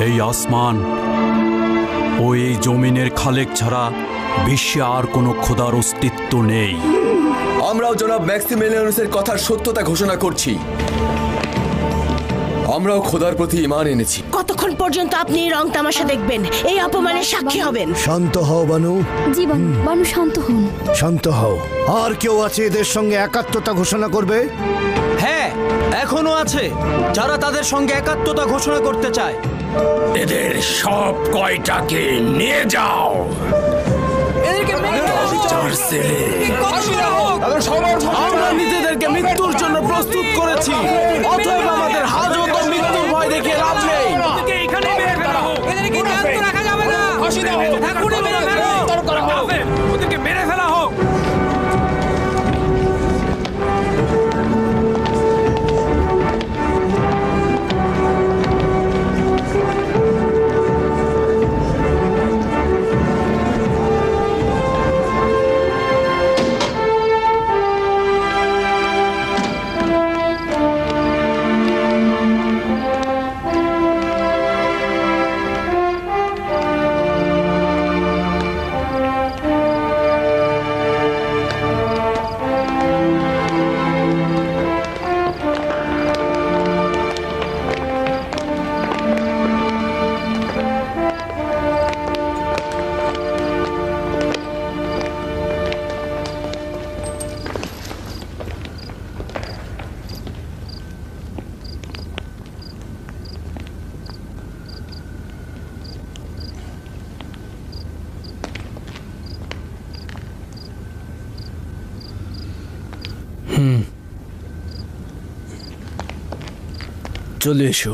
এই আসমান ও এই জমিনের খালেক ছাড়া বিশ্বে আর কোনো খোদার অস্তিত্ব নেই। আমরাও জনাব ম্যাক্সিমিলিয়ানুসের কথার সত্যতা ঘোষণা করছি। আমরাও খোদার প্রতি ঈমান এনেছি। কতক্ষণ পর্যন্ত আপনি এই রং তামাশা দেখবেন? এই অপমানের সাক্ষী হবেন? শান্ত হও বানু। জীবন বানু, শান্ত হন। শান্ত হও। আর কেউ আছে এদের সঙ্গে একাত্মতা ঘোষণা করবে? হ্যাঁ, এখনো আছে যারা তাদের সঙ্গে একাত্মতা ঘোষণা করতে চায়। এদের সব কয়টাকে নিয়ে যাও। আমরা নিজেদেরকে মৃত্যুর জন্য প্রস্তুত করেছি, অতএব আমাদের হাজত ও মৃত্যুর ভয় দেখে লাভ নেই। ওদেরকে মেরে ফেলা হোক। চলে এসো।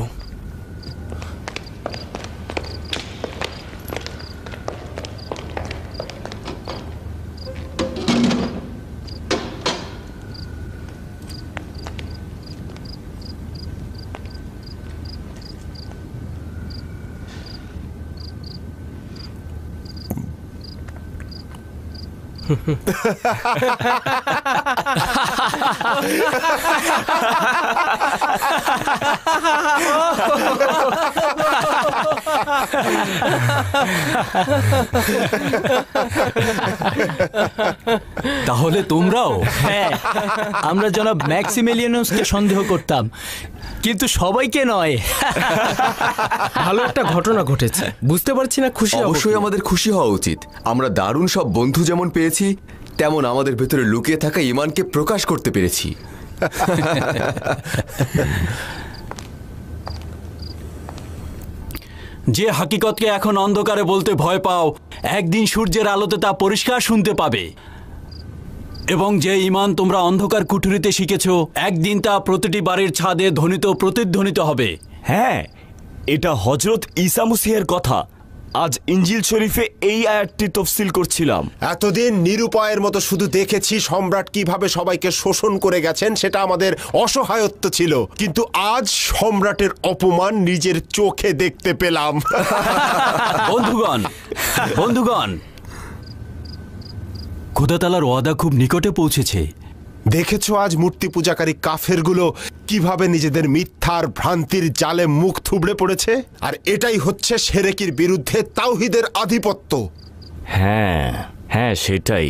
তাহলে তোমরাও? হ্যাঁ, আমরা জনাব ম্যাক্সিমিলিয়ানুসকে সন্দেহ করতাম, কিন্তু সবাইকে নয়। ভালো একটা ঘটনা ঘটেছে, বুঝতে পারছি না খুশি। অবশ্যই আমাদের খুশি হওয়া উচিত। আমরা দারুণ সব বন্ধু যেমন পেয়েছি, তেমন আমাদের ভেতরে লুকিয়ে থাকা ঈমানকে প্রকাশ করতে পেরেছি। যে হাকিকতকে এখন অন্ধকারে বলতে ভয় পাও, একদিন সূর্যের আলোতে তা পরিষ্কার শুনতে পাবে। এবং যে ঈমান তোমরা অন্ধকার কুঠুরিতে শিখেছ, একদিন তা প্রতিটি বাড়ির ছাদে ধ্বনিত প্রতিধ্বনিত হবে। হ্যাঁ, এটা হযরত ঈসা মসীহের কথা। আজ ইনজিল শরীফে এই আয়াতটি তফসিল করছিলাম। এতদিন নিরুপায়ের মতো শুধু দেখেছি সম্রাট কিভাবে সবাইকে শোষণ করে গেছেন, সেটা আমাদের অসহায়ত্ব ছিল। কিন্তু আজ সম্রাটের অপমান নিজের চোখে দেখতে পেলাম। বন্ধুগণ, বন্ধুগণ, খোদা তাআলার ওয়াদা খুব নিকটে পৌঁছেছে। দেখেছো আজ মূর্তি পূজাকারী কাফেরগুলো কিভাবে নিজেদের মিথ্যার ভ্রান্তির জালে মুখ থুবড়ে পড়েছে। আর এটাই হচ্ছে শিরকের বিরুদ্ধে তাওহীদের আধিপত্য। হ্যাঁ হ্যাঁ, সেটাই।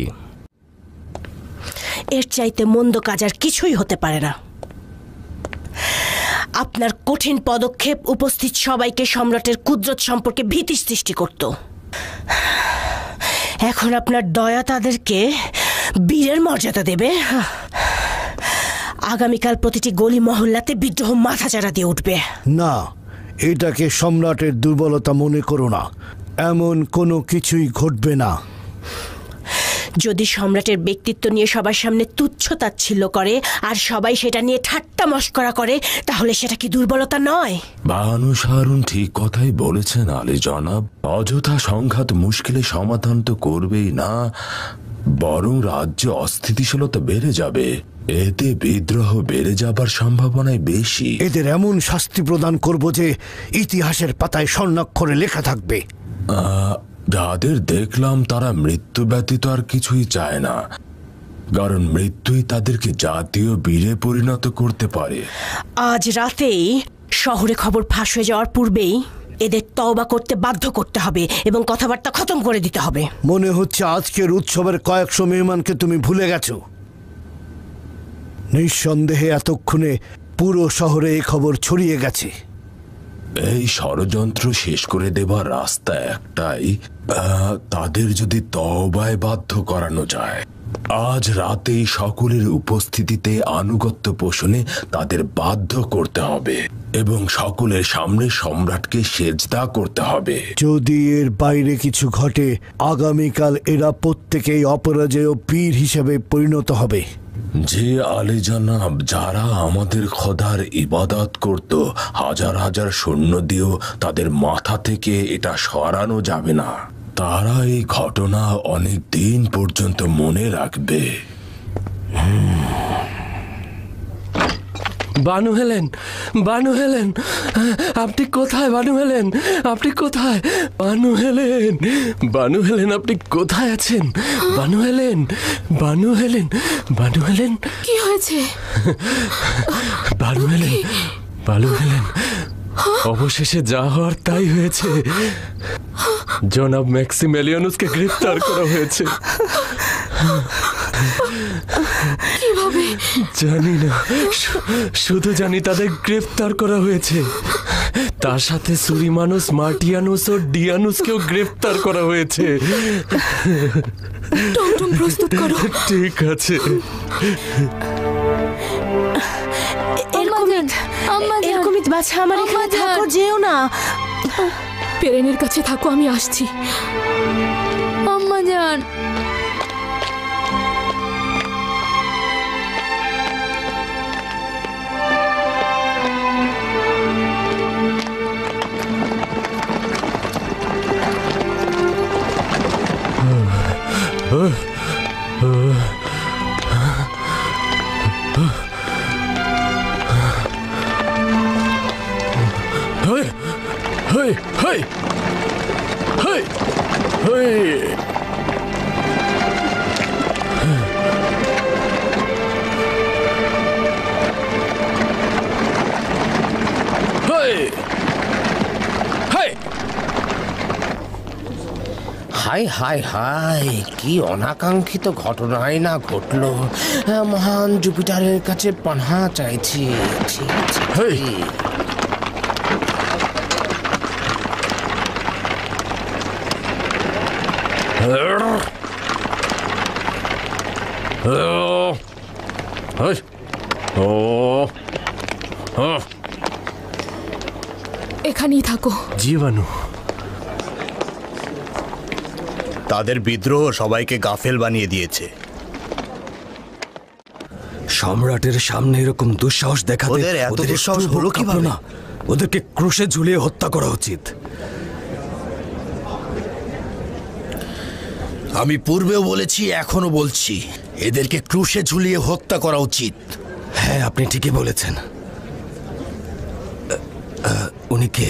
এর চাইতে মন্দ কাজ আর কিছুই হতে পারে না। আপনার কঠিন পদক্ষেপ উপস্থিত সবাইকে সম্রাটের কুদরত সম্পর্কে ভীতি সৃষ্টি করত। এখন আপনার দয়া তাদেরকে বীরের মর্যাদা দেবে। আগামীকাল প্রতিটি গলি মহল্লাতে বিদ্রোহ মাথাচাড়া দিয়ে উঠবে। না, এটাকে সম্রাটের দুর্বলতা মনে করো না। এমন কোনো কিছুই ঘটবে না। যদি সম্রাটের ব্যক্তিত্ব নিয়ে সবার সামনে তুচ্ছ তাচ্ছিল্য করে আর সবাই সেটা নিয়ে ঠাট্টা মশকরা করে, তাহলে সেটা কি দুর্বলতা নয়? বানু হারুন ঠিক কথাই বলেছেন আলী জনাব। অযথা সংঘাত মুশকিলের সমাধান তো করবেই না, বরং রাজ্যে অস্থিতিশীলতা বেড়ে যাবে। এতে বিদ্রোহ বেড়ে যাবার সম্ভাবনাই বেশি। এদের এমন শাস্তি প্রদান করব যে ইতিহাসের পাতায় স্বর্ণাক্ষরে লেখা থাকবে। যাদের দেখলাম তারা মৃত্যু ব্যতীত আর কিছুই চায় না, কারণ মৃত্যুই তাদেরকে জাতীয় বীরে পরিণত করতে পারে। আজ রাতেই শহরে খবর ফাঁস হয়ে যাওয়ার পূর্বেই এদের তওবা করতে বাধ্য করতে হবে এবং কথাবার্তা খতম করে দিতে হবে। মনে হচ্ছে আজকের উৎসবের কয়েকশো মেহমানকে তুমি ভুলে গেছো। নিঃসন্দেহে এতক্ষণে পুরো শহরে এই খবর ছড়িয়ে গেছে। এই ষড়যন্ত্র শেষ করে দেবার রাস্তা একটাই, তাদের যদি তওবায় বাধ্য করানো যায়। আজ রাতেই সকলের উপস্থিতিতে আনুগত্য পোষণে তাদের বাধ্য করতে হবে এবং সকলের সামনে সম্রাটকে সেজদা করতে হবে। যদি এর বাইরে কিছু ঘটে, আগামীকাল এরা প্রত্যেকেই অপরাজেয় বীর হিসেবে পরিণত হবে। যে আলী জনাব যারা আমাদের খোদার ইবাদত করত, হাজার হাজার সৈন্য দিয়েও তাদের মাথা থেকে এটা সরানো যাবে না। তারা এই ঘটনা অনেক দিন পর্যন্ত মনে রাখবে। বানু হেলেন, বানু হেলেন, আপনি কোথায়? বানু হেলেন, আপনি কোথায়? বানু হেলেন, বানু হেলেন, আপনি কোথায় আছেন? Banu Helen, Banu Helen, Banu Helen, কি হয়েছে? বানু হেলেন, বানু হেলেন, অবশেষে যা হওয়ার তাই হয়েছে। জনাব ম্যাক্সিমেলিয়ানুসকে গ্রেফতার করা হয়েছে। কিভাবে? জানি না, শুধু জানি তাদের গ্রেফতার করা হয়েছে। তার সাথে সুরিমানুস, মার্টিয়ানুস ও ডিয়ানুসকেও গ্রেফতার করা হয়েছে। টমটম প্রস্তুত করো। ঠিক আছে। এরকমিত বাছা, আমার এখানে থাকো, যেও না। পেরেনের কাছে থাকো, আমি আসছি। আম্মা জান, Hey! Hey! Hey! Hey! High high high, কি অনাকাঙ্ক্ষিত ঘটনাই না ঘটলো। মহান জুপিটারের কাছে পানাহা চাইছি। ঠিক আছে। এখানেই থাকো। জীবাণু, তাদের বিদ্রোহ সবাইকে গাফেল বানিয়ে দিয়েছে। সম্রাটের সামনে এরকম দুঃসাহস দেখাতে ওদের এত দুঃসাহস হলো কিভাবে? না, ওদেরকে ক্রুশে ঝুলিয়ে হত্যা করা উচিত। আমি পূর্বেও বলেছি, এখনো বলছি, এদেরকে ক্রুশে ঝুলিয়ে হত্যা করা উচিত। হ্যাঁ, আপনি ঠিকই বলেছেন। উনি কে?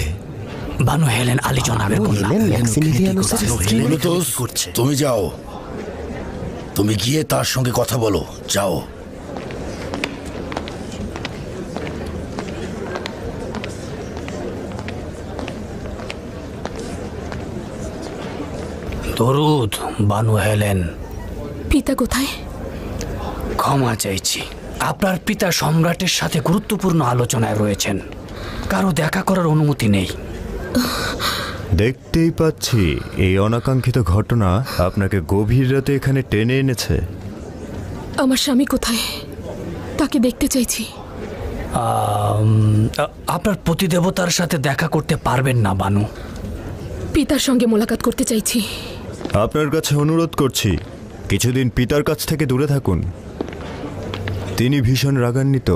বানু হেলেন আলী জনাবের কন্যা। তুমি যাও, তুমি গিয়ে তার সঙ্গে কথা বলো, যাও। দরুদ বানু হেলেন। পিতা কোথায়? ক্ষমা চাইছি, আপনার পিতা সম্রাটের সাথে গুরুত্বপূর্ণ আলোচনায় রয়েছেন। কারো দেখা করার অনুমতি নেই। দেখতেই পাচ্ছি এই অনাকাঙ্ক্ষিত ঘটনা আপনাকে গভীর রাতে এখানে টেনে এনেছে। আমার স্বামী কোথায়? তাকে দেখতে চাইছি। আপনার প্রতিদেবতার সাথে দেখা করতে পারবেন না বানু। পিতার সঙ্গে মোলাকাত করতে চাইছি। আপনার কাছে অনুরোধ করছি, কিছুদিন পিতার কাছ থেকে দূরে থাকুন। তিনি ভীষণ রাগান্বিত।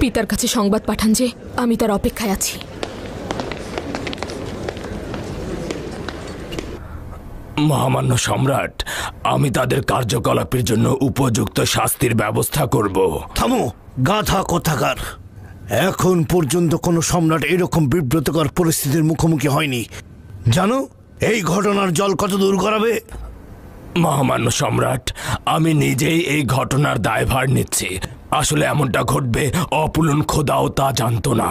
পিতার কাছে সংবাদ পাঠান যে আমি তার অপেক্ষায় আছি। মহামান্য সম্রাট, আমি তাদের কার্যকলাপের জন্য উপযুক্ত শাস্তির ব্যবস্থা করব। থামো, গাধা কোথাকার। এখন পর্যন্ত কোনো সম্রাট এরকম বিব্রতকর পরিস্থিতির মুখোমুখি হয়নি। জানো এই ঘটনার জল কত দূর গড়াবে? মহামান্য সম্রাট, আমি নিজেই এই ঘটনার দায়ভার নিচ্ছি। আসলে এমনটা ঘটবে অপুলন খোদাও তা জানতো না।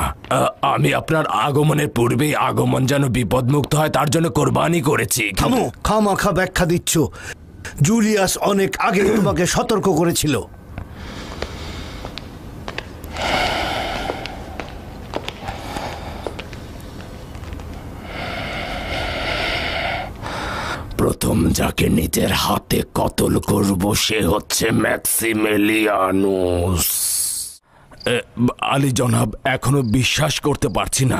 আমি আপনার আগমনের পূর্বেই আগমন যেন বিপদমুক্ত হয় তার জন্য কোরবানি করেছি। থামো, খামাখা ব্যাখ্যা দিচ্ছ। জুলিয়াস অনেক আগে তোমাকে সতর্ক করেছিল। প্রথম যাকে নিজের হাতে কতল করব সে হচ্ছে ম্যাক্সিমিলিয়ানুস। আলী জনাব, এখনো বিশ্বাস করতে পারছি না।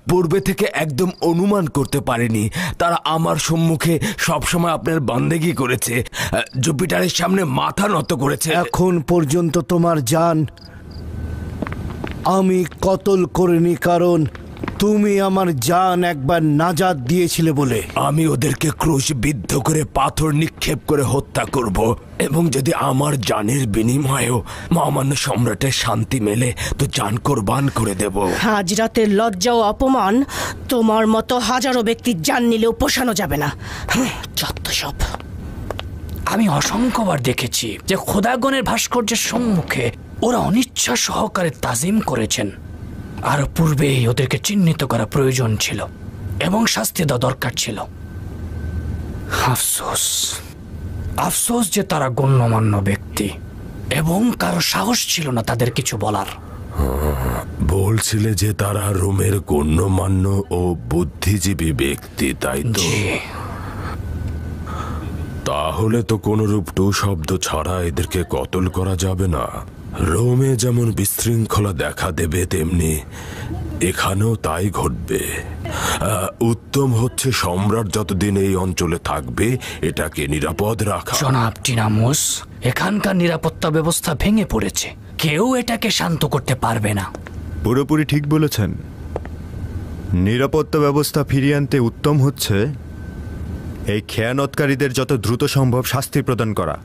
পূর্বে থেকে একদম অনুমান করতে পারিনি তারা আমার সম্মুখে সবসময় আপনার বান্দেগি করেছে, জুপিটারের সামনে মাথা নত করেছে। এখন পর্যন্ত তোমার জান আমি কতল করিনি, কারণ তুমি আমার জান একবার নাজাত দিয়েছিলে বলে। আমি ওদেরকে ক্রুশবিদ্ধ করে পাথর নিক্ষেপ করে হত্যা করব, এবং যদি আমার জানের বিনিময়েও মহামান্য সম্রাটের শান্তি মেলে তো জান কোরবান করে দেব। আজ রাতের লজ্জা ও অপমান তোমার মতো হাজারো ব্যক্তির জান নিলেও পোষানো যাবে না। যত সব। আমি অসংখ্যবার দেখেছি যে খোদাগণের ভাস্কর্যের সম্মুখে ওরা অনিচ্ছা সহকারে তাজিম করেছেন। আর পূর্বেই ওদেরকে চিহ্নিত করা প্রয়োজন ছিল এবং শাস্তি দেওয়া দরকার ছিল। আফসোস, আফসোস যে তারা গণ্যমান্য ব্যক্তি এবং কারো সাহস ছিল না তাদের কিছু বলার। বলছিলে যে তারা রোমের গণ্যমান্য ও বুদ্ধিজীবী ব্যক্তি, তাই তো? তাহলে তো কোনরূপ টু শব্দ ছাড়া এদেরকে কতল করা যাবে না। রোমে যেমন বিশৃঙ্খলা দেখা দেবে তেমনি এখানেও তাই ঘটবে। উত্তম হচ্ছে সম্রাট যতদিন এই অঞ্চলে থাকবে এটাকে নিরাপদ রাখা। জনাব টিনামুস, এখানকার নিরাপত্তা ব্যবস্থা ভেঙে পড়েছে, কেউ এটাকে শান্ত করতে পারবে না। পুরোপুরি ঠিক বলেছেন। নিরাপত্তা ব্যবস্থা ফিরিয়ে আনতে উত্তম হচ্ছে এই খেয়ানতকারীদের যত দ্রুত সম্ভব শাস্তি প্রদান করা।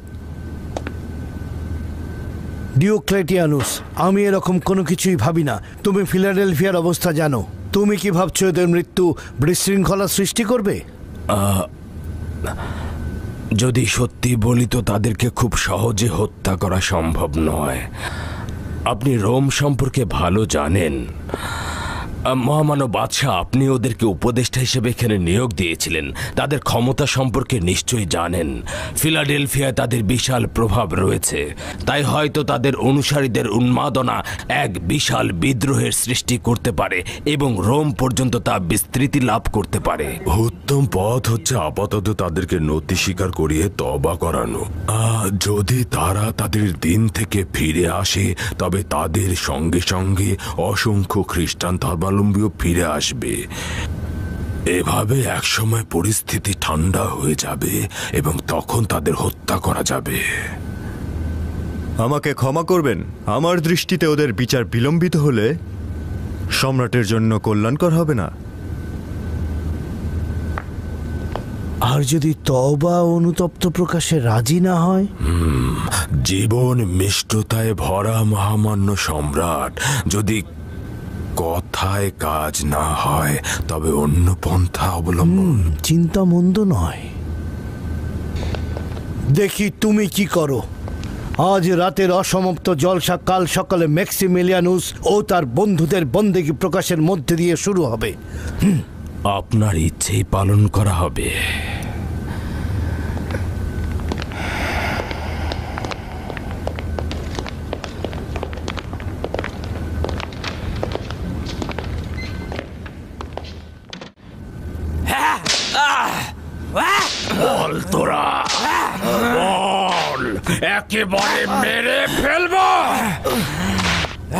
ডিওক্লেটিয়ানুস, আমি এরকম কোনো কিছুই ভাবি না। তুমি ফিলাডেলফিয়ার অবস্থা জানো। তুমি কি ভাবছো এদের মৃত্যু বিশৃঙ্খলা সৃষ্টি করবে? যদি সত্যি বলি তো তাদেরকে খুব সহজে হত্যা করা সম্ভব নয়। আপনি রোম সম্পর্কে ভালো জানেন। মহামানব বাদশাহ, আপনি ওদেরকে উপদেষ্টা হিসেবে এখানে নিয়োগ দিয়েছিলেন। তাদের ক্ষমতা সম্পর্কে নিশ্চয়ই জানেন। ফিলাডেলফিয়ায় তাদের বিশাল প্রভাব রয়েছে, তাই হয়তো তাদের অনুসারীদের উন্মাদনা এক বিশাল বিদ্রোহের সৃষ্টি করতে পারে এবং রোম পর্যন্ত তা বিস্তৃতি লাভ করতে পারে। উত্তম পথ হচ্ছে আপাতত তাদেরকে নতি স্বীকার করিয়ে তওবা করানো। যদি তারা তাদের দিন থেকে ফিরে আসে তবে তাদের সঙ্গে সঙ্গে অসংখ্য খ্রিস্টান ধর্মাবলম্বীও ফিরে আসবে। এভাবে একসময় পরিস্থিতি ঠান্ডা হয়ে যাবে এবং তখন তাদের হত্যা করা যাবে। আমাকে ক্ষমা করবেন, আমার দৃষ্টিতে ওদের বিচার বিলম্বিত হলে সম্রাটের জন্য কল্যাণকর হবে না। আর যদি তওবা অনুতপ্ত প্রকাশে রাজি না হয়? জীবন মিষ্টতায় ভরা মহামান্য সম্রাট, যদি কথায় কাজ না হয় তবে অন্য পন্থা অবলম্বন। চিন্তা মন্দ নয়। দেখি তুমি কি করো। আজ রাতের অসমাপ্ত জলসা কাল সকালে ম্যাক্সিমিলিয়ানুস ও তার বন্ধুদের বন্দেগী প্রকাশের মধ্যে দিয়ে শুরু হবে। আপনার ইচ্ছেই পালন করা হবে। বল তোরা, বল, একেবারে মেরে ফেলবো।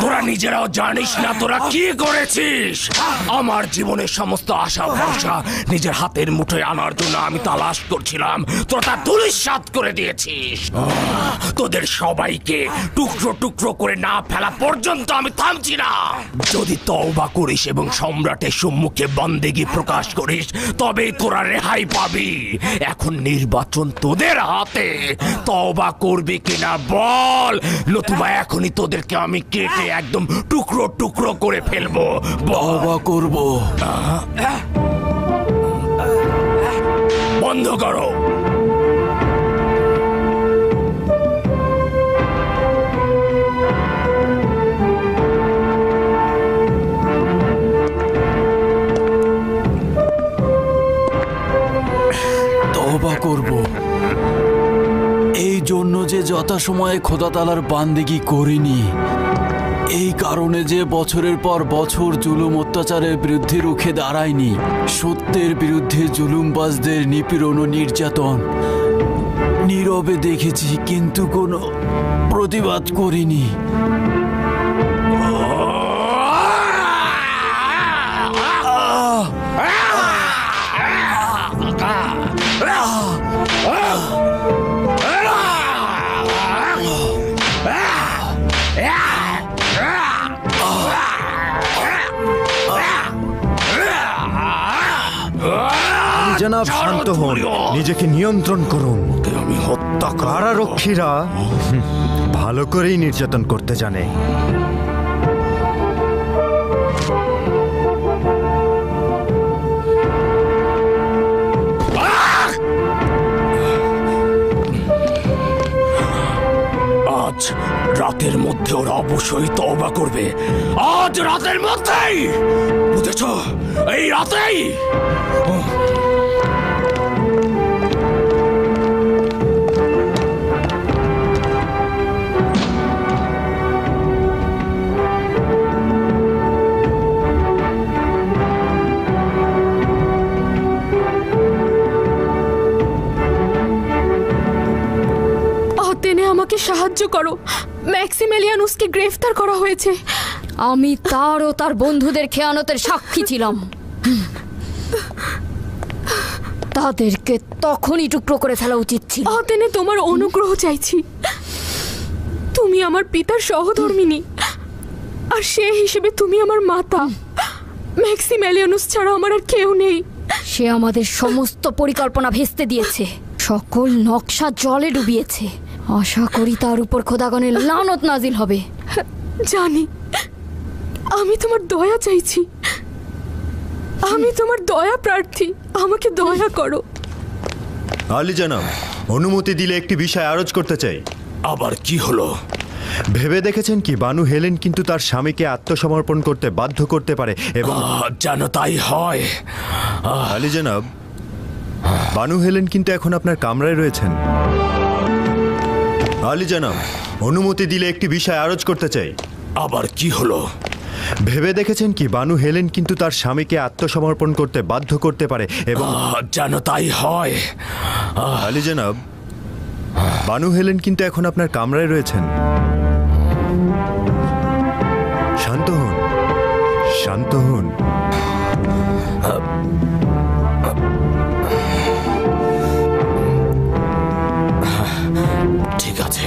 তোরা নিজেরাও জানিস না তোরা কি করেছিস। আমার জীবনের সমস্ত আশা ভরসা নিজের হাতের মুঠোয় আনার জন্য আমি তালাশ করছিলাম, তোরা তা ধূলিসাৎ করে দিয়েছিস। তোদের সবাইকে টুকরো টুকরো করে না ফেলা পর্যন্ত আমি থামছি না। যদি তওবা করিস এবং সম্রাটের সম্মুখে বন্দেগী প্রকাশ করিস তবেই তোরা রেহাই পাবি। এখন নির্বাচন তোদের হাতে। তওবা করবি কিনা বল, নতুবা এখনই তোদেরকে আমি কেটে একদম টুকরো টুকরো করে ফেলবো। তওবা করব। বন্ধ করো। যথাসময়ে খোদা তাআলার বান্দেগি করিনি, এই কারণে যে বছরের পর বছর জুলুম অত্যাচারের বিরুদ্ধে রুখে দাঁড়ায়নি, সত্যের বিরুদ্ধে জুলুমবাজদের নিপীড়ন ও নির্যাতন নীরবে দেখেছি, কিন্তু কোনো প্রতিবাদ করিনি। জনাব শান্ত হন, নিজেকে নিয়ন্ত্রণ করুন। আমি হত্যা কারারক্ষীরা ভালো করেই নির্যাতন করতে জানে। আজ রাতের মধ্যে ওরা অবশ্যই তওবা করবে। আজ রাতের মধ্যেই, বুঝেছ? এই রাতেই। আমাকে সাহায্য করো, ম্যাক্সিমিলিয়ানুসকে গ্রেফতার করা হয়েছে। আমি তার ও তার বন্ধুদের খেয়ানতের সাক্ষী ছিলাম। তাদেরকে তখনই টুকরো করে ফেলা উচিত ছিল। আতেনে, তোমার অনুগ্রহ চাইছি। তুমি আমার পিতার সহধর্মিনী, আর সে হিসেবে তুমি আমার মাতা। ম্যাক্সিমিলিয়ানুস ছাড়া আমার আর কেউ নেই। সে আমাদের সমস্ত পরিকল্পনা ভেস্তে দিয়েছে, সকল নকশা জলে ডুবিয়েছে। আশা করি তার উপর খোদাগণের লানত নাজিল হবে। জানি, আমি তোমার দয়া চাইছি। আমি তোমার দয়া প্রার্থী, আমাকে দয়া করো। আলী জনাব, অনুমতি দিলে একটি বিষয় আরজ করতে চাই। আবার কি হলো? ভেবে দেখেছেন কি বানু হেলেন কিন্তু তার স্বামীকে আত্মসমর্পণ করতে বাধ্য করতে পারে এবং যেন তাই হয়। আলী জনাব, বানু হেলেন কিন্তু এখন আপনার কামরায় রয়েছেন। আলী জনাব, অনুমতি দিলে একটি বিষয় আরজ করতে চাই। আবার কি হলো? ভেবে দেখেছেন কি বানু হেলেন কিন্তু তার স্বামীকে আত্মসমর্পণ করতে বাধ্য করতে পারে এবং যেন তাই হয়। আলী জনাব, বানু হেলেন কিন্তু এখন আপনার কামরায় রয়েছেন। শান্ত হন, শান্ত হন। ঠিক আছে।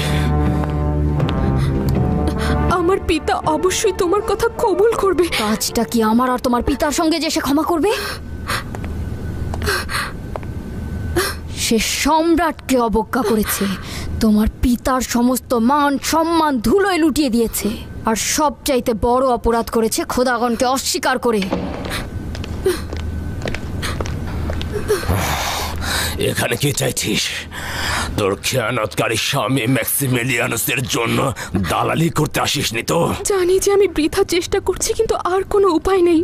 আমার পিতা অবশ্যই তোমার কথা কবুল করবে। কাজটা কি আমার আর তোমার পিতার সঙ্গে যে সে ক্ষমা করবে? সে সম্রাটকে অবজ্ঞা করেছে, তোমার পিতার সমস্ত মান সম্মান ধুলোয় লুটিয়ে দিয়েছে, আর সবচাইতে বড় অপরাধ করেছে খোদাগণকে অস্বীকার করে। এখানে কি চাইছিস? তোর খেয়ানতকারী স্বামী ম্যাক্সিমিলিয়ানুসের জন্য দালালি করতে আসিসনি তো? জানি যে আমি বৃথা চেষ্টা করছি, কিন্তু আর কোনো উপায় নেই।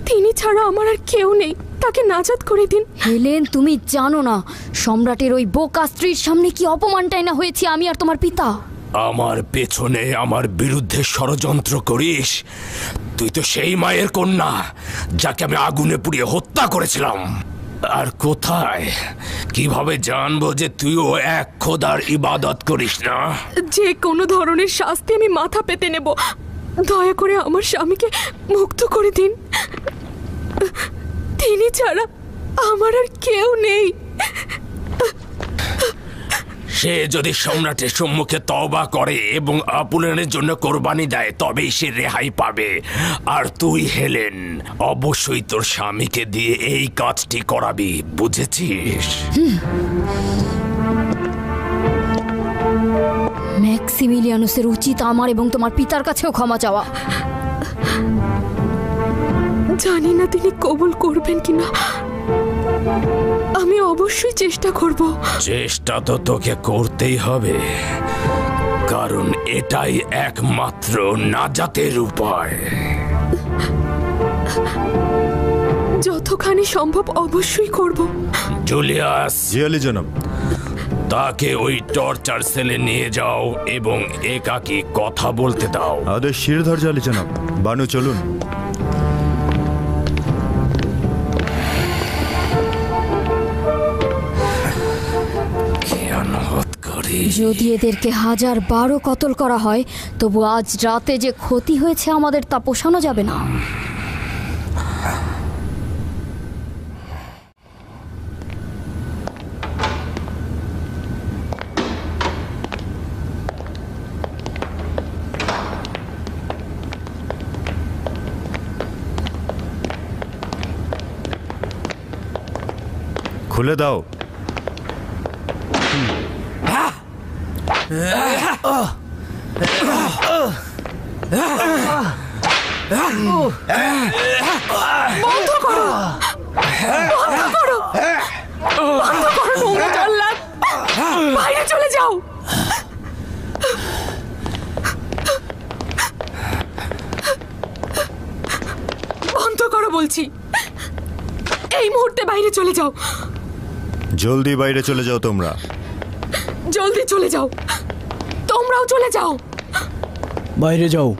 তিনি ছাড়া আমার আর কেউ নেই, তাকে নাজাত করে দিন। হেলেন, তুমি জানো না সম্রাটের ওই বোকা স্ত্রীর সামনে কি অপমানটাই না হয়েছি আমি আর তোমার পিতা। আমার পেছনে আমার বিরুদ্ধে ষড়যন্ত্র করিস? তুই তো সেই মায়ের কন্যা যাকে আমি আগুনে পুড়িয়ে হত্যা করেছিলাম। আর কোথায়, কিভাবে জানবো যে তুইও এক খোদার ইবাদত করিস না? যে কোনো ধরনের শাস্তি আমি মাথা পেতে নেব। দয়া করে আমার স্বামীকে মুক্ত করে দিন। তিনি ছাড়া আমার আর কেউ নেই। সে যদি সম্রাটের সম্মুখে তওবা করে এবং আপনের জন্য কোরবানি দেয়, তবেই সে রেহাই পাবে। আর তুই হেলেন, অবশ্যই তোর স্বামীকে দিয়ে এই কাজটি করাবি, বুঝেছিস? ম্যাক্সিমিলিয়ানুসের উচিত আমার এবং তোমার পিতার কাছেও ক্ষমা চাওয়া। জানি না তিনি কবুল করবেন কিনা। আমি অবশ্যই চেষ্টা করব। চেষ্টা তো তোকে করতেই হবে, কারণ এটাই একমাত্র নাজাতের উপায়। যতখানি সম্ভব অবশ্যই করব। জুলিয়াস। জি আলী জনাব। তাকে ওই টর্চার সেলে নিয়ে যাও এবং একাকী কথা বলতে দাও। আদেশ শিরধর জালি জনাব। বানু চলুন। যদি এদেরকে 1012 কতল করা হয় তবু আজ রাতে যে ক্ষতি হয়েছে আমাদের তা পোষানো যাবে না। খুলে দাও। বন্ধ করো, বন্ধ করো, বন্ধ করো নোংরা জল্লাদ, বাইরে চলে যাও। বন্ধ করো বলছি, এই মুহূর্তে বাইরে চলে যাও। জলদি বাইরে চলে যাও তোমরা। জলদি চলে যাও, তোমরাও চলে যাও। বাইরে যাও।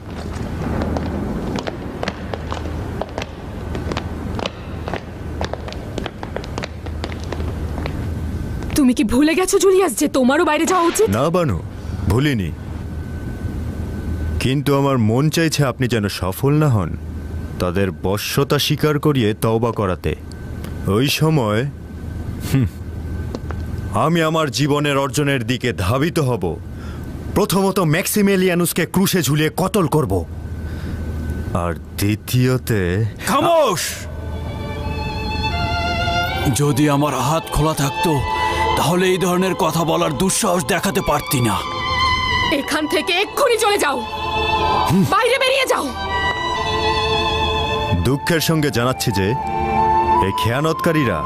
তুমি কি ভুলে গেছো জুলিয়াস যে তোমারও বাইরে যাওয়া উচিত? না বানু, ভুলিনি, কিন্তু আমার মন চাইছে আপনি যেন সফল না হন তাদের বশ্যতা স্বীকার করিয়ে তওবা করাতে। ওই সময় আমি আমার জীবনের অর্জনের দিকে ধাবিত হব। প্রথমত ম্যাক্সিমেলিয়ানুসকে ক্রুশে ঝুলিয়ে কতল করব, আর দ্বিতীয়তে খামোশ! যদি আমার হাত খোলা থাকতো তাহলে এই ধরনের কথা বলার দুঃসাহস দেখাতে পারতি না। এখান থেকে এক্ষুনি চলে যাও, বাইরে বেরিয়ে যাও। দুঃখের সঙ্গে জানাচ্ছি যে এই খেয়ানতকারীরা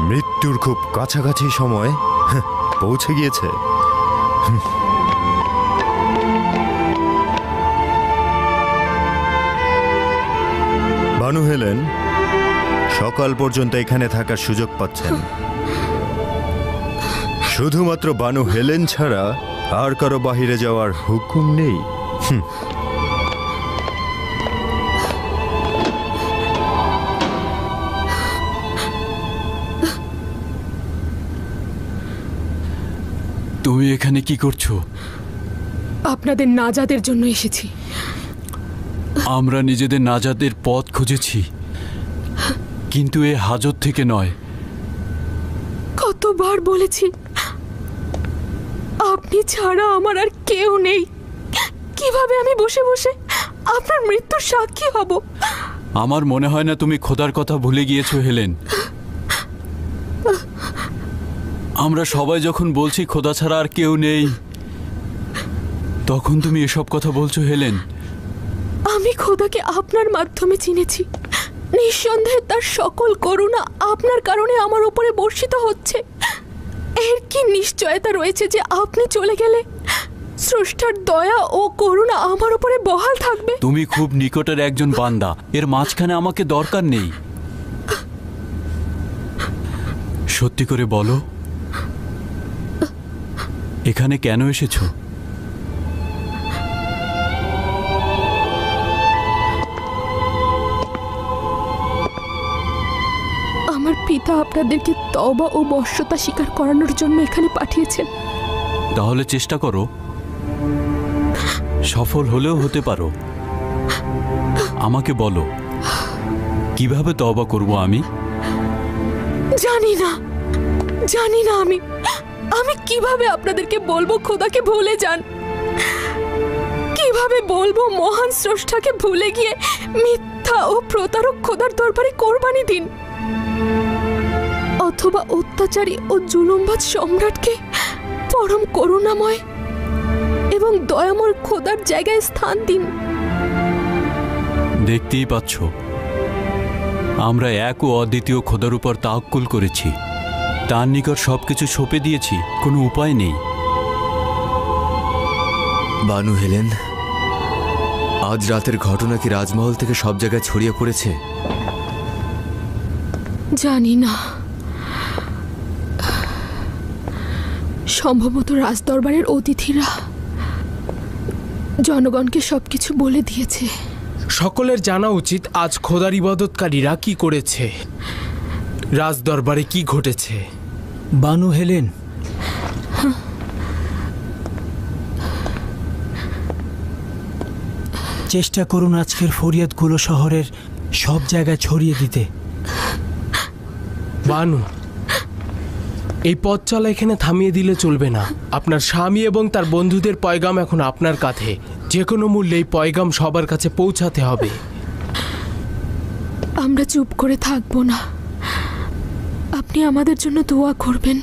মৃত্যুর খুব কাছাকাছি সময় পৌঁছে গিয়েছে। বানু হেলেন সকাল পর্যন্ত এখানে থাকার সুযোগ পাচ্ছেন। শুধুমাত্র বানু হেলেন ছাড়া আর কারো বাহিরে যাওয়ার হুকুম নেই। তুমি এখানে কি করছো? আপনাদের নাজাতের জন্য এসেছি। আমরা নিজেদের নাজাতের পথ খুঁজেছি, কিন্তু এ হাজত থেকে নয়। কতবার বলেছি আপনি ছাড়া আমার আর কেউ নেই। কিভাবে আমি বসে বসে আপনার মৃত্যুর সাক্ষী হব? আমার মনে হয় না তুমি খোদার কথা ভুলে গিয়েছো হেলেন। আমরা সবাই যখন বলছি খোদা ছাড়া আর কেউ নেই, তখন তুমি এসব কথা বলছো হেলেন। আমি খোদাকে আপনার মাধ্যমে চিনেছি। নিঃসন্দেহে তার সকল করুণা আপনার কারণে আমার উপরে বর্ষিত হচ্ছে। এর কি নিশ্চয়তা রয়েছে যে আপনি চলে গেলে স্রষ্টার দয়া ও করুণা আমার উপরে বহাল থাকবে? তুমি খুব নিকটের একজন বান্দা, এর মাঝখানে আমাকে দরকার নেই। সত্যি করে বলো, এখানে কেন এসেছো? আমার পিতা আপনাদেরকে তওবা ও বশ্যতা স্বীকার করানোর জন্য এখানে পাঠিয়েছেন। তাহলে চেষ্টা করো, সফল হলেও হতে পারো। আমাকে বলো কিভাবে তওবা করব আমি? জানি না, জানি না। আমি কিভাবে আপনাদেরকে বলবো খোদাকে ভুলে যান? কিভাবে বলবো মহান স্রষ্টাকে ভুলে গিয়ে মিথ্যা ও প্রতারক খোদার দরবারে কোরবানি দিন? অথবা অত্যাচারী ও জুলুমবাজ সম্রাটকে পরম করুণাময় এবং দয়াময় খোদার জায়গায় স্থান দিন। দেখতেই পাচ্ছ, আমরা এক ও অদ্বিতীয় খোদার উপর তাওয়াক্কুল করেছি। তার নিকট সবকিছু সঁপে দিয়েছি, কোনো উপায় নেই। বানু হেলেন, আজ রাতের ঘটনা কি রাজমহল থেকে সব জায়গায় ছড়িয়ে পড়েছে? জানি না, সম্ভবত রাজদরবারের অতিথিরা জনগণকে সবকিছু বলে দিয়েছে। সকলের জানা উচিত আজ খোদার ইবাদতকারীরা কি করেছে, রাজদরবারে কি ঘটেছে। বানু হেলেন, চেষ্টা করুন আজকের ফরিয়াদগুলো শহরের সব জায়গায় ছড়িয়ে দিতে। বানু, এই পথ চলা এখানে থামিয়ে দিলে চলবে না। আপনার স্বামী এবং তার বন্ধুদের পয়গাম এখন আপনার কাঁধে। যে কোনো মূল্যে এই পয়গাম সবার কাছে পৌঁছাতে হবে। আমরা চুপ করে থাকবো না। আপনি আমাদের জন্য দোয়া করবেন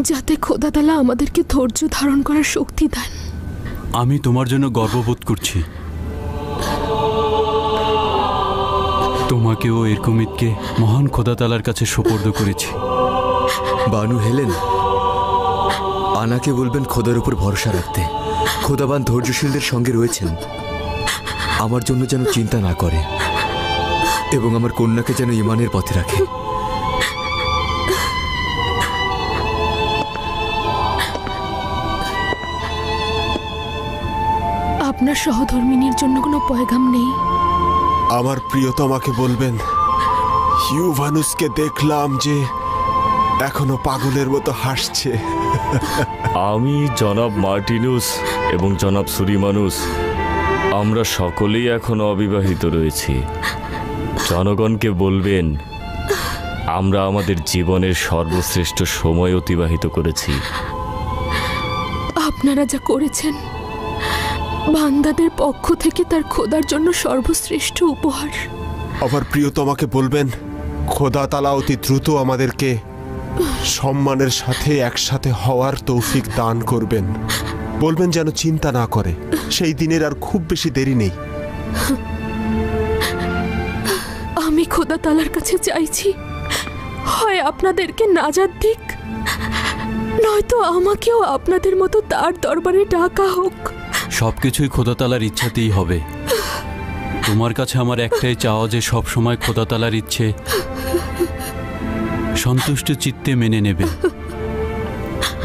যাতে খোদা তাআলা আমাদেরকে ধৈর্য ধারণ করার শক্তি দেন। আমি তোমার জন্য গর্ববোধ করছি। তোমাকেও এরকমিতকে মহান খোদা তাআলার কাছে সুপর্দ করেছি। বানু হেলেন, আনাকে বলবেন খোদার উপর ভরসা রাখতে। খোদাবান ধৈর্যশীলদের সঙ্গে রয়েছেন। আমার জন্য যেন চিন্তা না করে এবং আমার কন্যাকে যেন ঈমানের পথে রাখে। আপনার সহধর্মিনীর জন্য কোনো পয়গাম নেই? আমার প্রিয়তমাকে বলবেন ইউভানুসকে দেখলাম যে এখনো পাগলের মতো হাসছে। আমি জনাব মার্টিনুস এবং জনাব সুরিমানুস আমরা সকলেই এখনো অবিবাহিত রয়েছি। জনগণকে বলবেন আমরা আমাদের জীবনের সর্বশ্রেষ্ঠ সময় অতিবাহিত করেছি। আপনারা যা করেছেন বান্দাদের পক্ষ থেকে তার খোদার জন্য সর্বশ্রেষ্ঠ উপহার। আমার প্রিয়তমাকে বলবেন খোদা তাআলা অতি দ্রুত আমাদেরকে সম্মানের সাথে একসাথে হওয়ার তৌফিক দান করবেন। বলবেন যেন চিন্তা না করে, সেই দিনের আর খুব বেশি দেরি নেই। আমি খোদা তাআলার কাছে চাইছি হয় আপনাদেরকে নাজাত দিক, নয়তো আমাকেও আপনাদের মতো তার দরবারে ডাকা হোক। সবকিছুই খোদা তাআলার ইচ্ছাতেই হবে। তোমার কাছে আমার একটাই চাওয়া যে সব সময় খোদা তাআলার ইচ্ছে সন্তুষ্ট চিত্তে মেনে নেবে।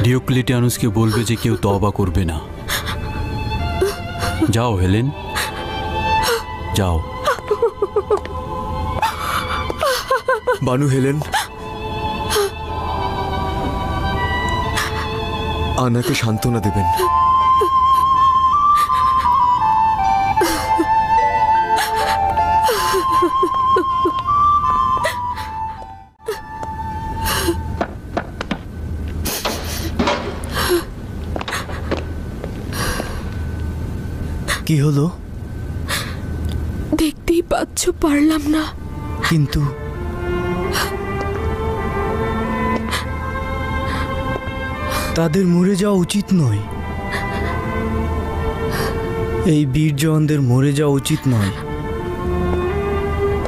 ডিওক্লেটিয়ানুসকে বলবে যে কেউ তওবা করবে না। যাও হেলেন, যাও। বানু হেলেন, আনাকে সান্ত্বনা দেবেন। কি হলো? দেখতেই পাচ্ছ পারলাম না। কিন্তু তাদের মরে যাওয়া উচিত নয়। এই বীর জওয়ানদের মরে যাওয়া উচিত নয়।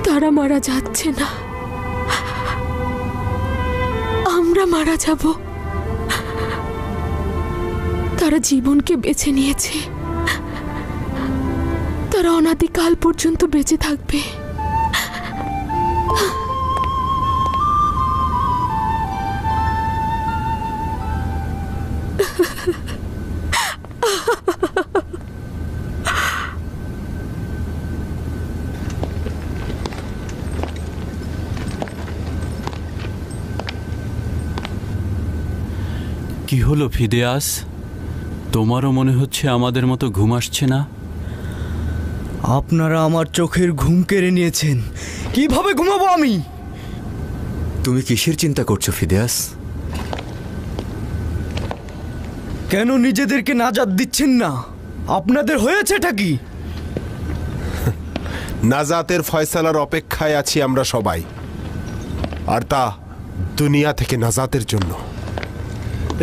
তারা মারা যাচ্ছে না, আমরা মারা যাব। তারা জীবনকে বেছে নিয়েছে, তারা অনাদিকাল পর্যন্ত বেঁচে থাকবে। কি হলো ফিদেয়াস, তোমারও মনে হচ্ছে আমাদের মতো ঘুম আসছে না? আপনারা আমার চোখের ঘুম কেড়ে নিয়েছেন। কিভাবে ঘুমাবো আমি? তুমি কিসের চিন্তা করছো ফিদেয়াস? কেন নিজেদেরকে নাজাত দিচ্ছেন না? আপনাদের হয়েছেটা কি? নাজাতের ফয়সালার অপেক্ষায় আছি আমরা সবাই, আর তা দুনিয়া থেকে নাজাতের জন্য।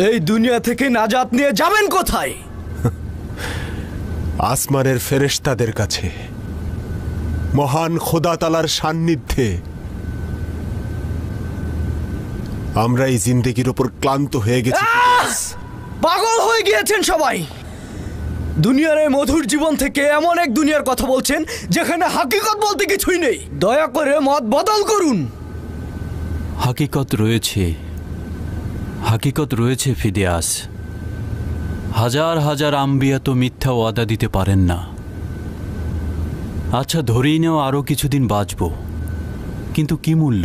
এই দুনিয়া থেকে নাজাত নিয়ে যাবেন কোথায়? আসমানের ফেরেশতাদের কাছে, মহান খোদা তাআলার সান্নিধ্যে। আমরা এই জিন্দেগির উপর ক্লান্ত হয়ে গেছি। পাগল হয়ে গিয়েছেন সবাই। দুনিয়ার এই মধুর জীবন থেকে এমন এক দুনিয়ার কথা বলছেন যেখানে হাকিকত বলতে কিছুই নেই। দয়া করে মত বদল করুন। হাকিকত রয়েছে, হাকিকত রয়েছে ফিদিয়াস। হাজার হাজার আম্বিয়া তো মিথ্যা ওয়াদা দিতে পারেন না। আচ্ছা, ধরেই নেও আরও কিছুদিন বাঁচব, কিন্তু কি মূল্য?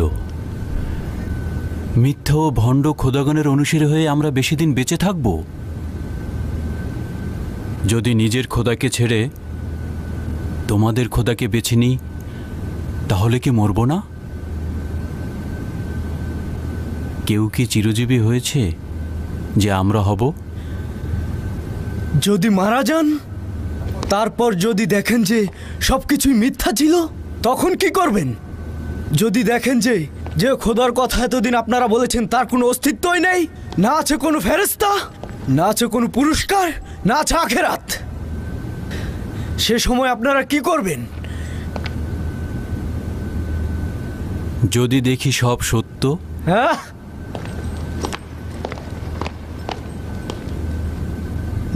মিথ্যা ও ভণ্ড খোদাগণের অনুসারী হয়ে আমরা বেশি দিন বেঁচে থাকব? যদি নিজের খোদাকে ছেড়ে তোমাদের খোদাকে বেছে নিই, তাহলে কি মরব না? কেউ কি চিরজীবী হয়েছে যে আমরা হব? যদি মারা যান, তারপর যদি দেখেন যে সবকিছুই মিথ্যা ছিল, তখন কি করবেন? যদি দেখেন যে যে খোদার কথা এতদিন আপনারা বলেছেন তার কোনো অস্তিত্বই নেই, না আছে কোনো ফেরেশতা, না আছে কোনো পুরস্কার, না আছে আখেরাত, সে সময় আপনারা কি করবেন? যদি দেখি সব সত্য, হ্যাঁ,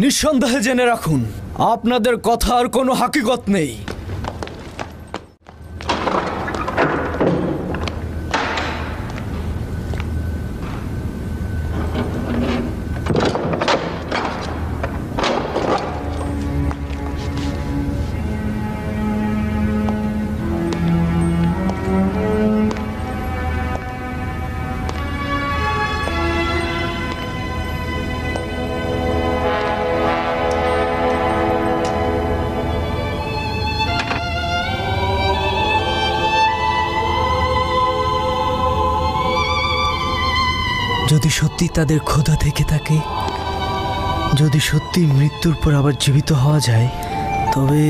নিঃসন্দেহে জেনে রাখুন আপনাদের কথার কোনো হাকিকত নেই। যদি সত্যি তাদের খোদা থেকে থাকে, যদি সত্যি মৃত্যুর পর আবার জীবিত হওয়া যায়, তবে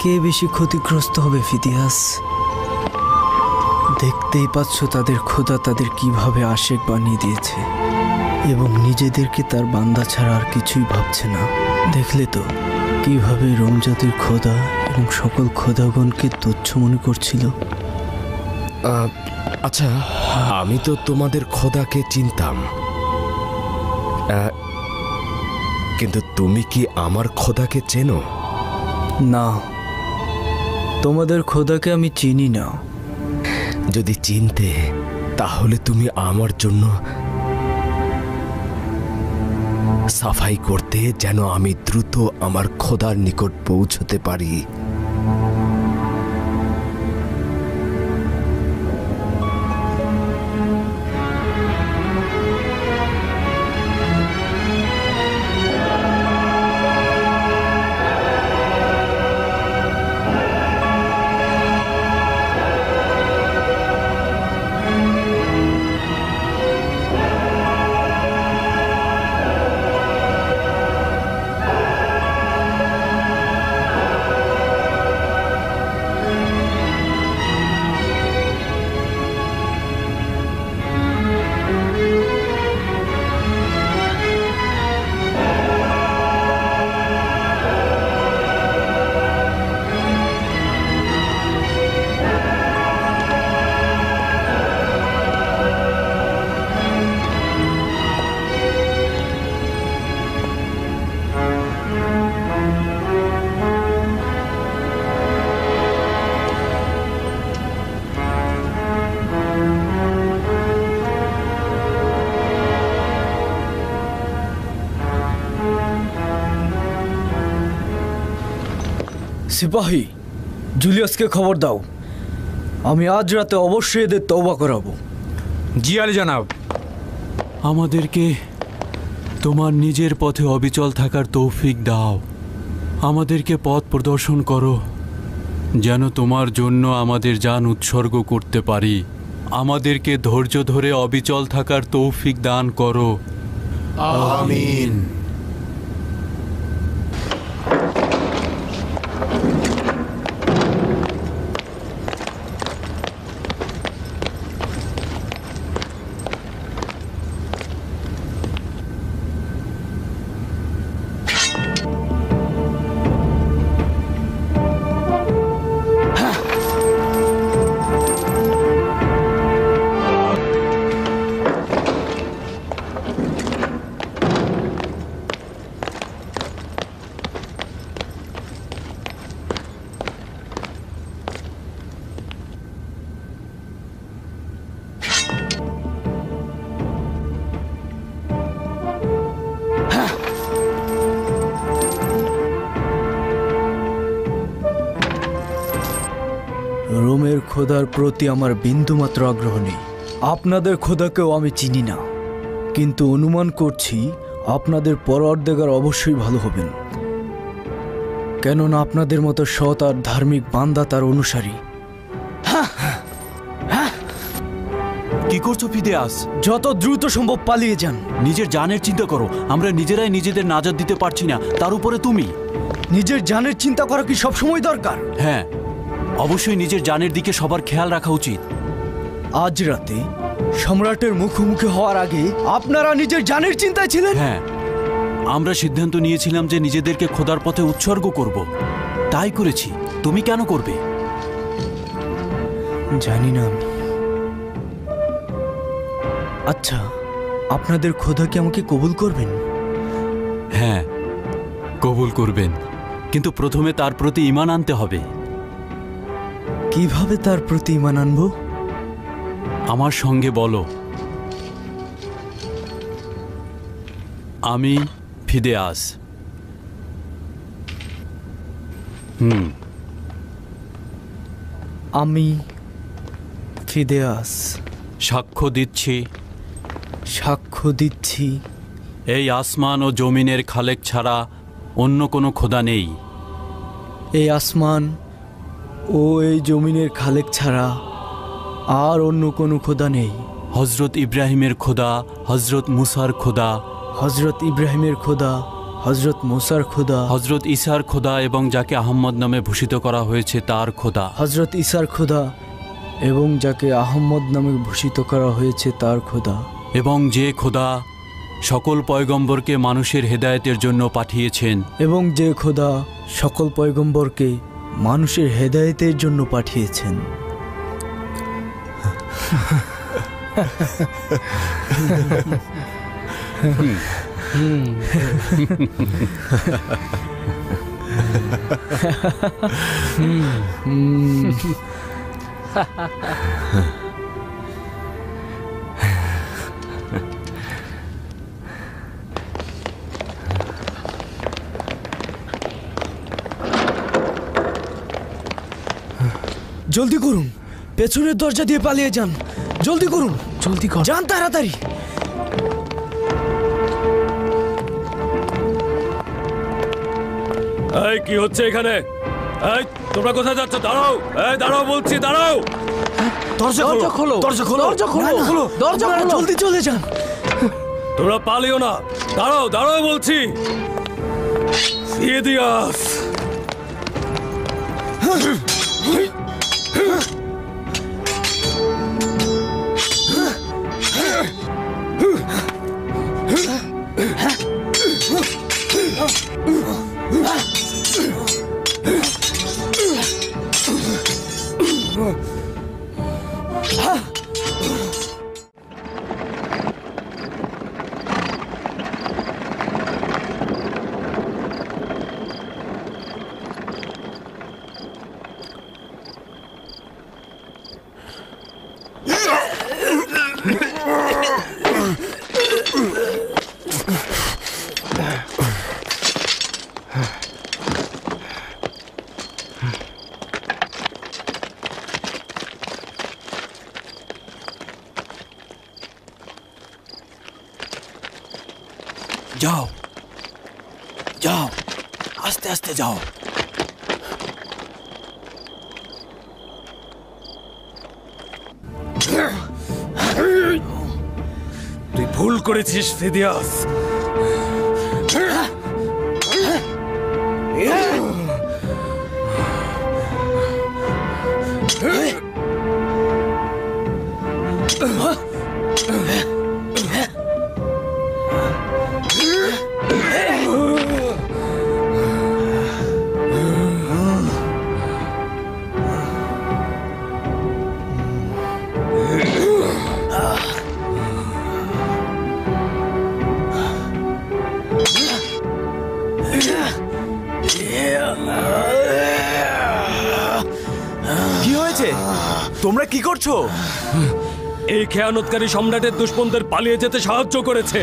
কে বেশি ক্ষতিগ্রস্ত হবে ফিদিয়াস? দেখতেই পাচ্ছ তাদের খোদা তাদের কিভাবে আশেক বানিয়ে দিয়েছে এবং নিজেদেরকে তার বান্দা ছাড়া আর কিছুই ভাবছে না। দেখলে তো কিভাবে রোমজাতির খোদা এবং সকল খোদাগণকে তুচ্ছ মনে করছিল। আচ্ছা, আমি তো তোমাদের খোদাকে চিনতাম, কিন্তু তুমি কি আমার খোদাকে চেনো? না, তোমাদের খোদাকে আমি চিনি না। যদি চিনতে, তাহলে তুমি আমার জন্য সাফাই করতে, যেন আমি দ্রুত আমার খোদার নিকট পৌঁছতে পারি। সিপাহী, জুলিয়াসকে খবর দাও, আমি আজ রাতে অবশ্যই এদের তওবা করাবো। জি আলী জনাব। আমাদেরকে তোমার নিজের পথে অবিচল থাকার তৌফিক দাও। আমাদেরকে পথ প্রদর্শন করো, যেন তোমার জন্য আমাদের জান উৎসর্গ করতে পারি। আমাদেরকে ধৈর্য ধরে অবিচল থাকার তৌফিক দান করো। আমিন। রোমের খোদার প্রতি আমার বিন্দুমাত্র আগ্রহ নেই। আপনাদের খোদাকেও আমি চিনি না, কিন্তু অনুমান করছি আপনাদের পরওয়ারদিগার অবশ্যই ভালো হবেন, কেননা আপনাদের মতো সৎ আর ধার্মিক বান্দা তার অনুসারী। কি করছো ফিদেয়াস? যত দ্রুত সম্ভব পালিয়ে যান। নিজের জানের চিন্তা করো, আমরা নিজেরাই নিজেদের নাজাত দিতে পারছি না, তার উপরে তুমি। নিজের জানের চিন্তা করা কি সবসময় দরকার? হ্যাঁ, অবশ্যই নিজের জানের দিকে সবার খেয়াল রাখা উচিত। আজ রাতে সম্রাটের মুখোমুখি হওয়ার আগে আপনারা নিজের জানের চিন্তায় ছিলেন। হ্যাঁ, আমরা সিদ্ধান্ত নিয়েছিলাম যে নিজেদেরকে খোদার পথে উৎসর্গ করব, তাই করেছি। তুমি কেন করবে? জানি না আমি। আচ্ছা, আপনাদের খোদা কি আমাকে কবুল করবেন? হ্যাঁ, কবুল করবেন, কিন্তু প্রথমে তার প্রতি ঈমান আনতে হবে। কিভাবে তার প্রতি ঈমান আনবো? আমার সঙ্গে বলো। আমি ফিদেয়াস। আমি ফিদেয়াস সাক্ষ্য দিচ্ছি। সাক্ষ্য দিচ্ছি এই আসমান ও জমিনের খালেক ছাড়া অন্য কোনো খোদা নেই। এই আসমান ও এই জমিনের খালেক ছাড়া আর অন্য কোনো খোদা নেই। হজরত ইব্রাহিমের খোদা, হজরত মুসার খোদা, হজরত ইব্রাহিমের খোদা, হজরত মুসার খোদা, হজরত ঈসার খোদা এবং যাকে আহম্মদ নামে ভূষিত করা হয়েছে তার খোদা, হজরত ঈসার খোদা এবং যাকে আহম্মদ নামে ভূষিত করা হয়েছে তার খোদা, এবং যে খোদা সকল পয়গম্বরকে মানুষের হেদায়েতের জন্য পাঠিয়েছেন, এবং যে খোদা সকল পয়গম্বরকে মানুষের হেদায়েতের জন্য পাঠিয়েছেন। জলদি করুন, পেছনের দরজা দিয়ে পালিয়ে যান। জলদি করুন, জলদি কর, যান তাড়াতাড়ি। এই কি হচ্ছে এখানে? এই তোমরা কোথায় যাচ্ছ? দাঁড়াও, এই দাঁড়াও বলছি, দাঁড়াও। দরজা খোলো, দরজা খোলো, দরজা খোলো, দরজা খোলো, জলদি চলে যান। তোমরা পালিও না, দাঁড়াও, দাঁড়াও বলছি। ফিদেয়াস, যাও যাও, আস্তে আস্তে যাও। তুই ভুল করেছিস ফিদেয়াস। কি হয়েছে? তোমরা কি করছো? এই খেয়ানতকারী সম্রাটের দুশমনদের পালিয়ে যেতে সাহায্য করেছে।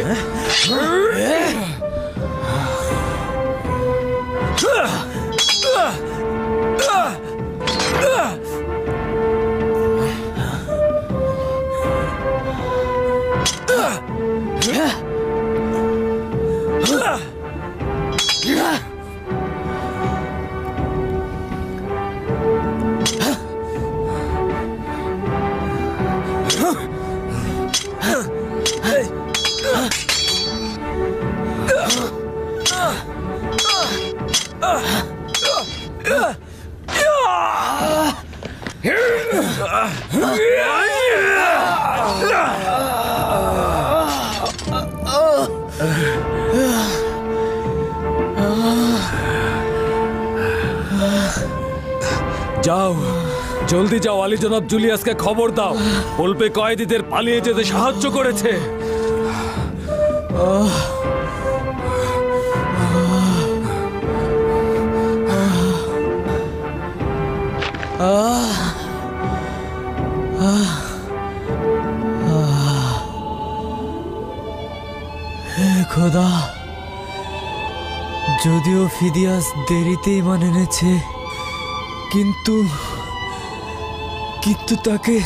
যাও, জলদি যাও, আলী জনাব জুলিয়াসকে খবর দাও, বলবে কয়েদিদের পালিয়ে যেতে সাহায্য করেছে। হে খোদা, যদিও ফিদিয়াস দেরিতে ঈমান এনেছে, কিন্তু তাকে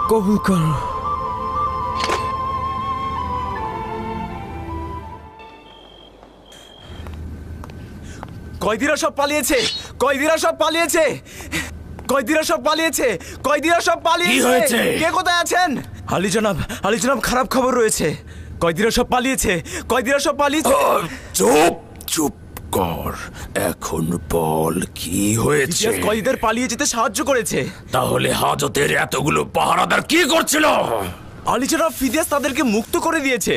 কবুল করো। কয়েদিরা সব পালিয়েছে, কয়েদিরা সব পালিয়েছে, কয়েদিরা সব পালিয়েছে, কয়েদিরা সব পালিয়েছে। কে কোথায় আছেন? আলী জনাব খারাপ খবর রয়েছে। কয়েদিরা সব পালিয়েছে, কয়েদিরা সব পালিয়েছে। চুপ চুপ কর, এখন বল কি হয়েছে? কয়েদিদের পালিয়ে যেতে সাহায্য করেছে। তাহলে হাজতের এতগুলো পাহারাদার কি করছিল? আলী জনাব ফিদিয়াস তাদেরকে মুক্ত করে দিয়েছে।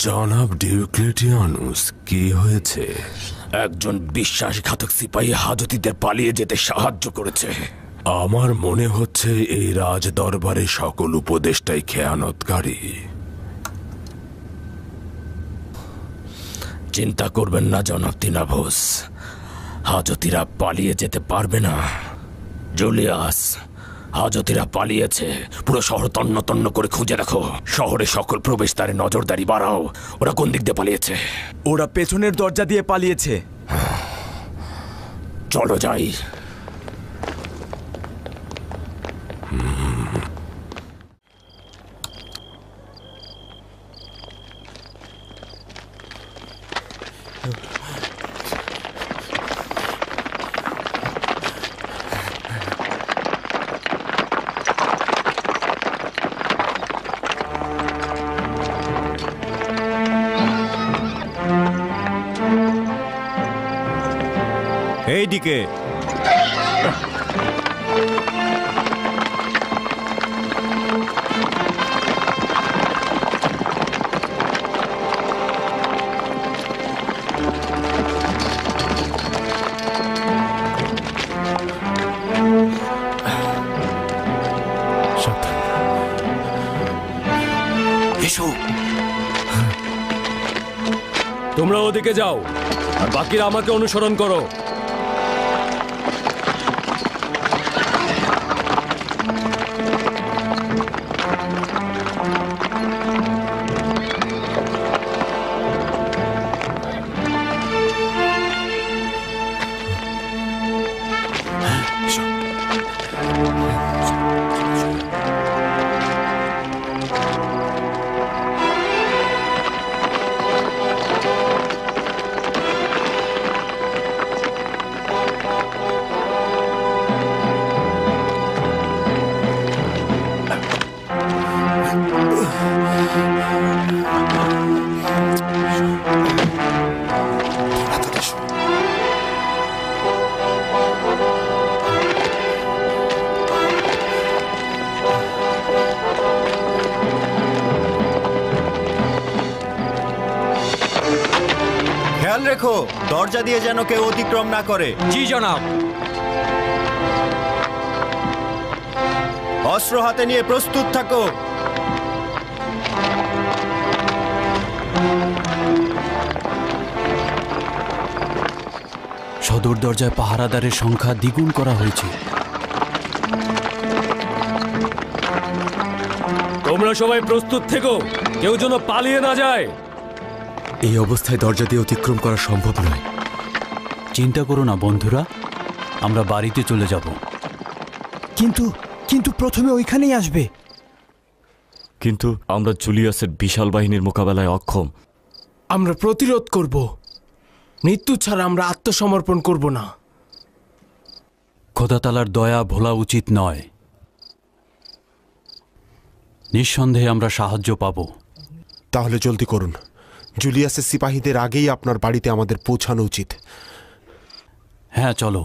জনাব ডিওক্লেটিয়ানুস, কি হয়েছে? একজন বিশ্বাসঘাতক সিপাহী হাজতীদের পালিয়ে যেতে সাহায্য করেছে। আমার মনে হচ্ছে এই রাজ দরবারে সকল উপদেষ্টাই খেয়ানতকারী। চিন্তা করবেন না জনাব তিনাভোস, হাজতীরা পালিয়ে যেতে পারবে না। জুলিয়াস, হাজতীরা পালিয়েছে। পুরো শহর তন্ন তন্ন করে খুঁজে দেখো। শহরে সকল প্রবেশদ্বারে নজরদারি বাড়াও। ওরা কোন দিক দিয়ে পালিয়েছে? ওরা পেছনের দরজা দিয়ে পালিয়েছে। চলো যাই। এইদিকে এসো। তোমরা ওদিকে যাও আর বাকিরা আমাকে অনুসরণ করো। খেয়াল রেখো, দরজা দিয়ে যেন কেউ অতিক্রম না করে। জি জনাব। অস্ত্র হাতে নিয়ে প্রস্তুত থাকো। সদর দরজায় পাহারাদারের সংখ্যা দ্বিগুণ করা হয়েছে। তোমরা সবাই প্রস্তুত থেকো, কেউ যেন পালিয়ে না যায়। এই অবস্থায় দরজা দিয়ে অতিক্রম করা সম্ভব নয়। চিন্তা করো না বন্ধুরা, আমরা বাড়িতে চলে যাব। কিন্তু প্রথমে ওইখানেই আসবে। কিন্তু আমরা জুলিয়াসের বিশাল বাহিনীর মোকাবেলায় অক্ষম। আমরা প্রতিরোধ করব, মৃত্যু ছাড়া আমরা আত্মসমর্পণ করব না। খোদা তাআলার দয়া ভোলা উচিত নয়। নিঃসন্দেহে আমরা সাহায্য পাব। তাহলে জলদি করুন, জুলিয়াসের সিপাহীদের আগেই আপনার বাড়িতে আমাদের পৌঁছানো উচিত। হ্যাঁ চলো।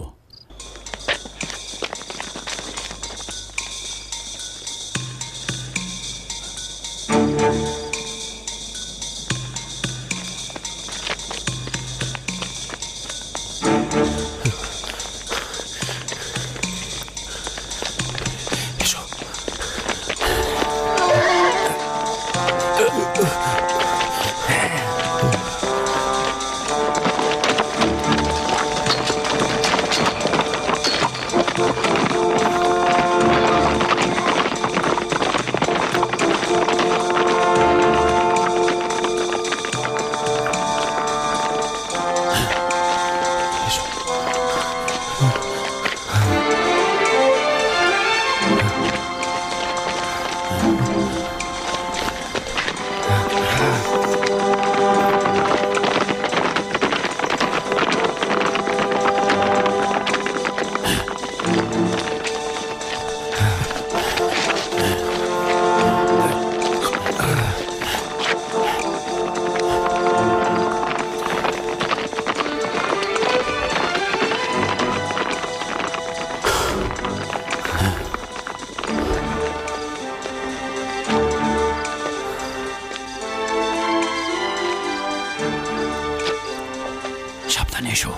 সাবধানে এসো।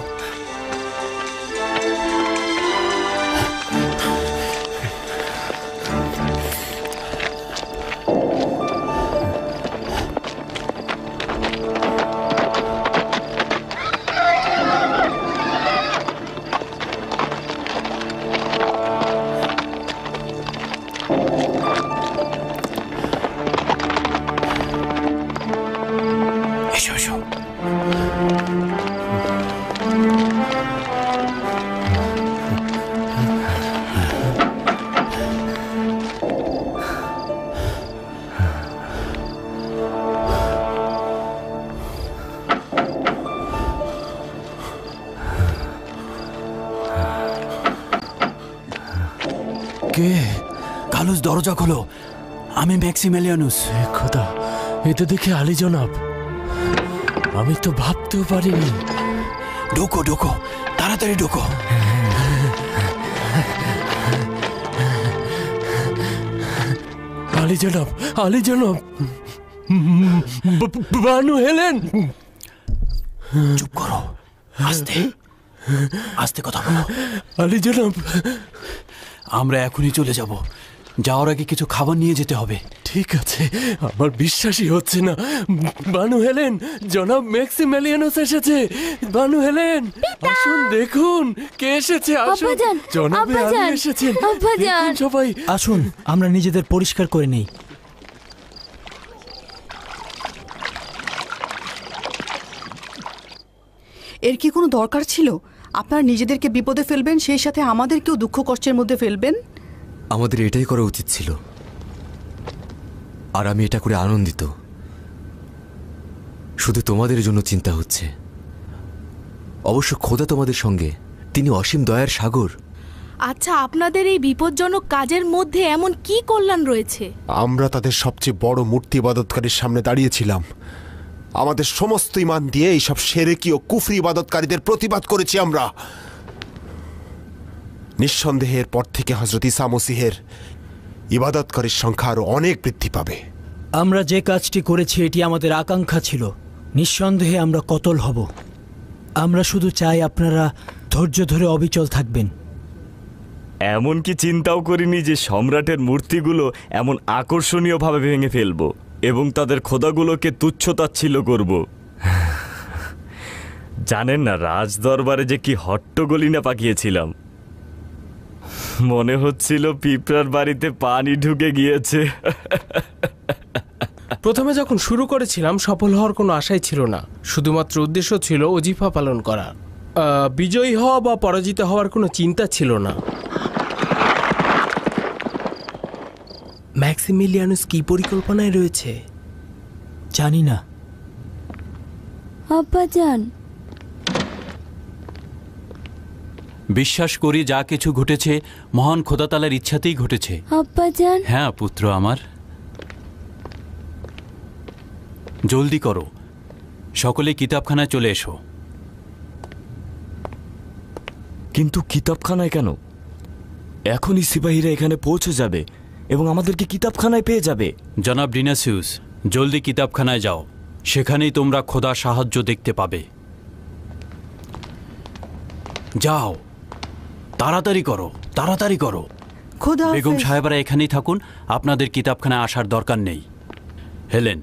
এসো এসো। কে? কালুস, দরজা খোলো। আমি ম্যাক্সিমিলিয়ানুস। খোদা, এ তো দেখে আলী জনাব। আমি তো ভাবতেও পারিনি। ঢোকো ঢোকো, তাড়াতাড়ি ঢোকো। আলী জনাব, আলী জনাব, বানু হেলেন। চুপ করো, আস্তে আস্তে কথা বলো। আলী জনাব, আমরা এখনই চলে যাব। যাওয়ার আগে কিছু খাবার নিয়ে যেতে হবে। ঠিক আছে, আমার বিশ্বাসই হচ্ছে না। বানু হেলেন, জনাব ম্যাক্সিমিলিয়ানুস এসেছে। বানু হেলেন, আসুন দেখুন কে এসেছে। আসুন, জনাব আলী এসেছেন। দেখুন সবাই। আসুন আমরা নিজেদের পরিষ্কার করে নেই। এর কি কোনো দরকার ছিল? আপনারা নিজেদেরকে বিপদে ফেলবেন, সেই সাথে আমাদেরকেও দুঃখ কষ্টের মধ্যে ফেলবেন। আমাদের এটাই করা উচিত ছিল, আর আমি এটা করে আনন্দিত। শুধু তোমাদের জন্য চিন্তা হচ্ছে। অবশ্য খোদা তোমাদের সঙ্গে, তিনি অসীম দয়ার সাগর। আচ্ছা, আপনাদের এই বিপজ্জনক কাজের মধ্যে এমন কি কল্যাণ রয়েছে? আমরা তাদের সবচেয়ে বড় মূর্তি ইবাদতকারীর সামনে দাঁড়িয়েছিলাম। আমাদের সমস্ত ইমান দিয়ে এইসব শিরকি ও কুফরি ইবাদতকারীদের প্রতিবাদ করেছি আমরা। নিঃসন্দেহের পর থেকে হযরত ঈসা মসীহের ইবাদতকারীর সংখ্যা আরো অনেক বৃদ্ধি পাবে। আমরা যে কাজটি করেছি এটি আমাদের আকাঙ্ক্ষা ছিল। নিঃসন্দেহে আমরা কতল হব। আমরা শুধু চাই আপনারা ধৈর্য ধরে অবিচল থাকবেন। এমনকি চিন্তাও করিনি যে সম্রাটের মূর্তিগুলো এমন আকর্ষণীয়ভাবে ভেঙে ফেলব এবং তাদের খোদাগুলোকে তুচ্ছতাচ্ছিল্য করব। জানেন না, রাজ দরবারে যে কি হট্টগোলি না পাকিয়েছিলাম। মনে হচ্ছিল পিঁপড়ার বাড়িতে পানি ঢুকে গিয়েছে। প্রথমে যখন শুরু করেছিলাম সফল হওয়ার কোনো আশাই ছিল না। শুধুমাত্র উদ্দেশ্য ছিল ওজিফা পালন করা। বিজয়ী হওয়া বা পরাজিত হওয়ার কোনো চিন্তা ছিল না। ম্যাক্সিমিলিয়ানুস কি পরিকল্পনায় রয়েছে জানি না। আব্বাজান, বিশ্বাস করি যা কিছু ঘটেছে মহান খোদা তাআলার ইচ্ছাতেই ঘটেছে। আব্বাজান। হ্যাঁ পুত্র আমার, জলদি করো, সকলে কিতাবখানায় চলে এসো। কিন্তু কিতাবখানায় কেন? এখনই সিপাহীরা এখানে পৌঁছে যাবে এবং আমাদেরকে কিতাবখানায় পেয়ে যাবে। জনাব ডিনাসিউস, জলদি কিতাবখানায় যাও, সেখানেই তোমরা খোদার সাহায্য দেখতে পাবে। যাও, তাড়াতাড়ি করো, তাড়াতাড়ি করো। খোদা বেগম সাহেবরা এখানেই থাকুন, আপনাদের কিতাবখানায় আসার দরকার নেই। হেলেন,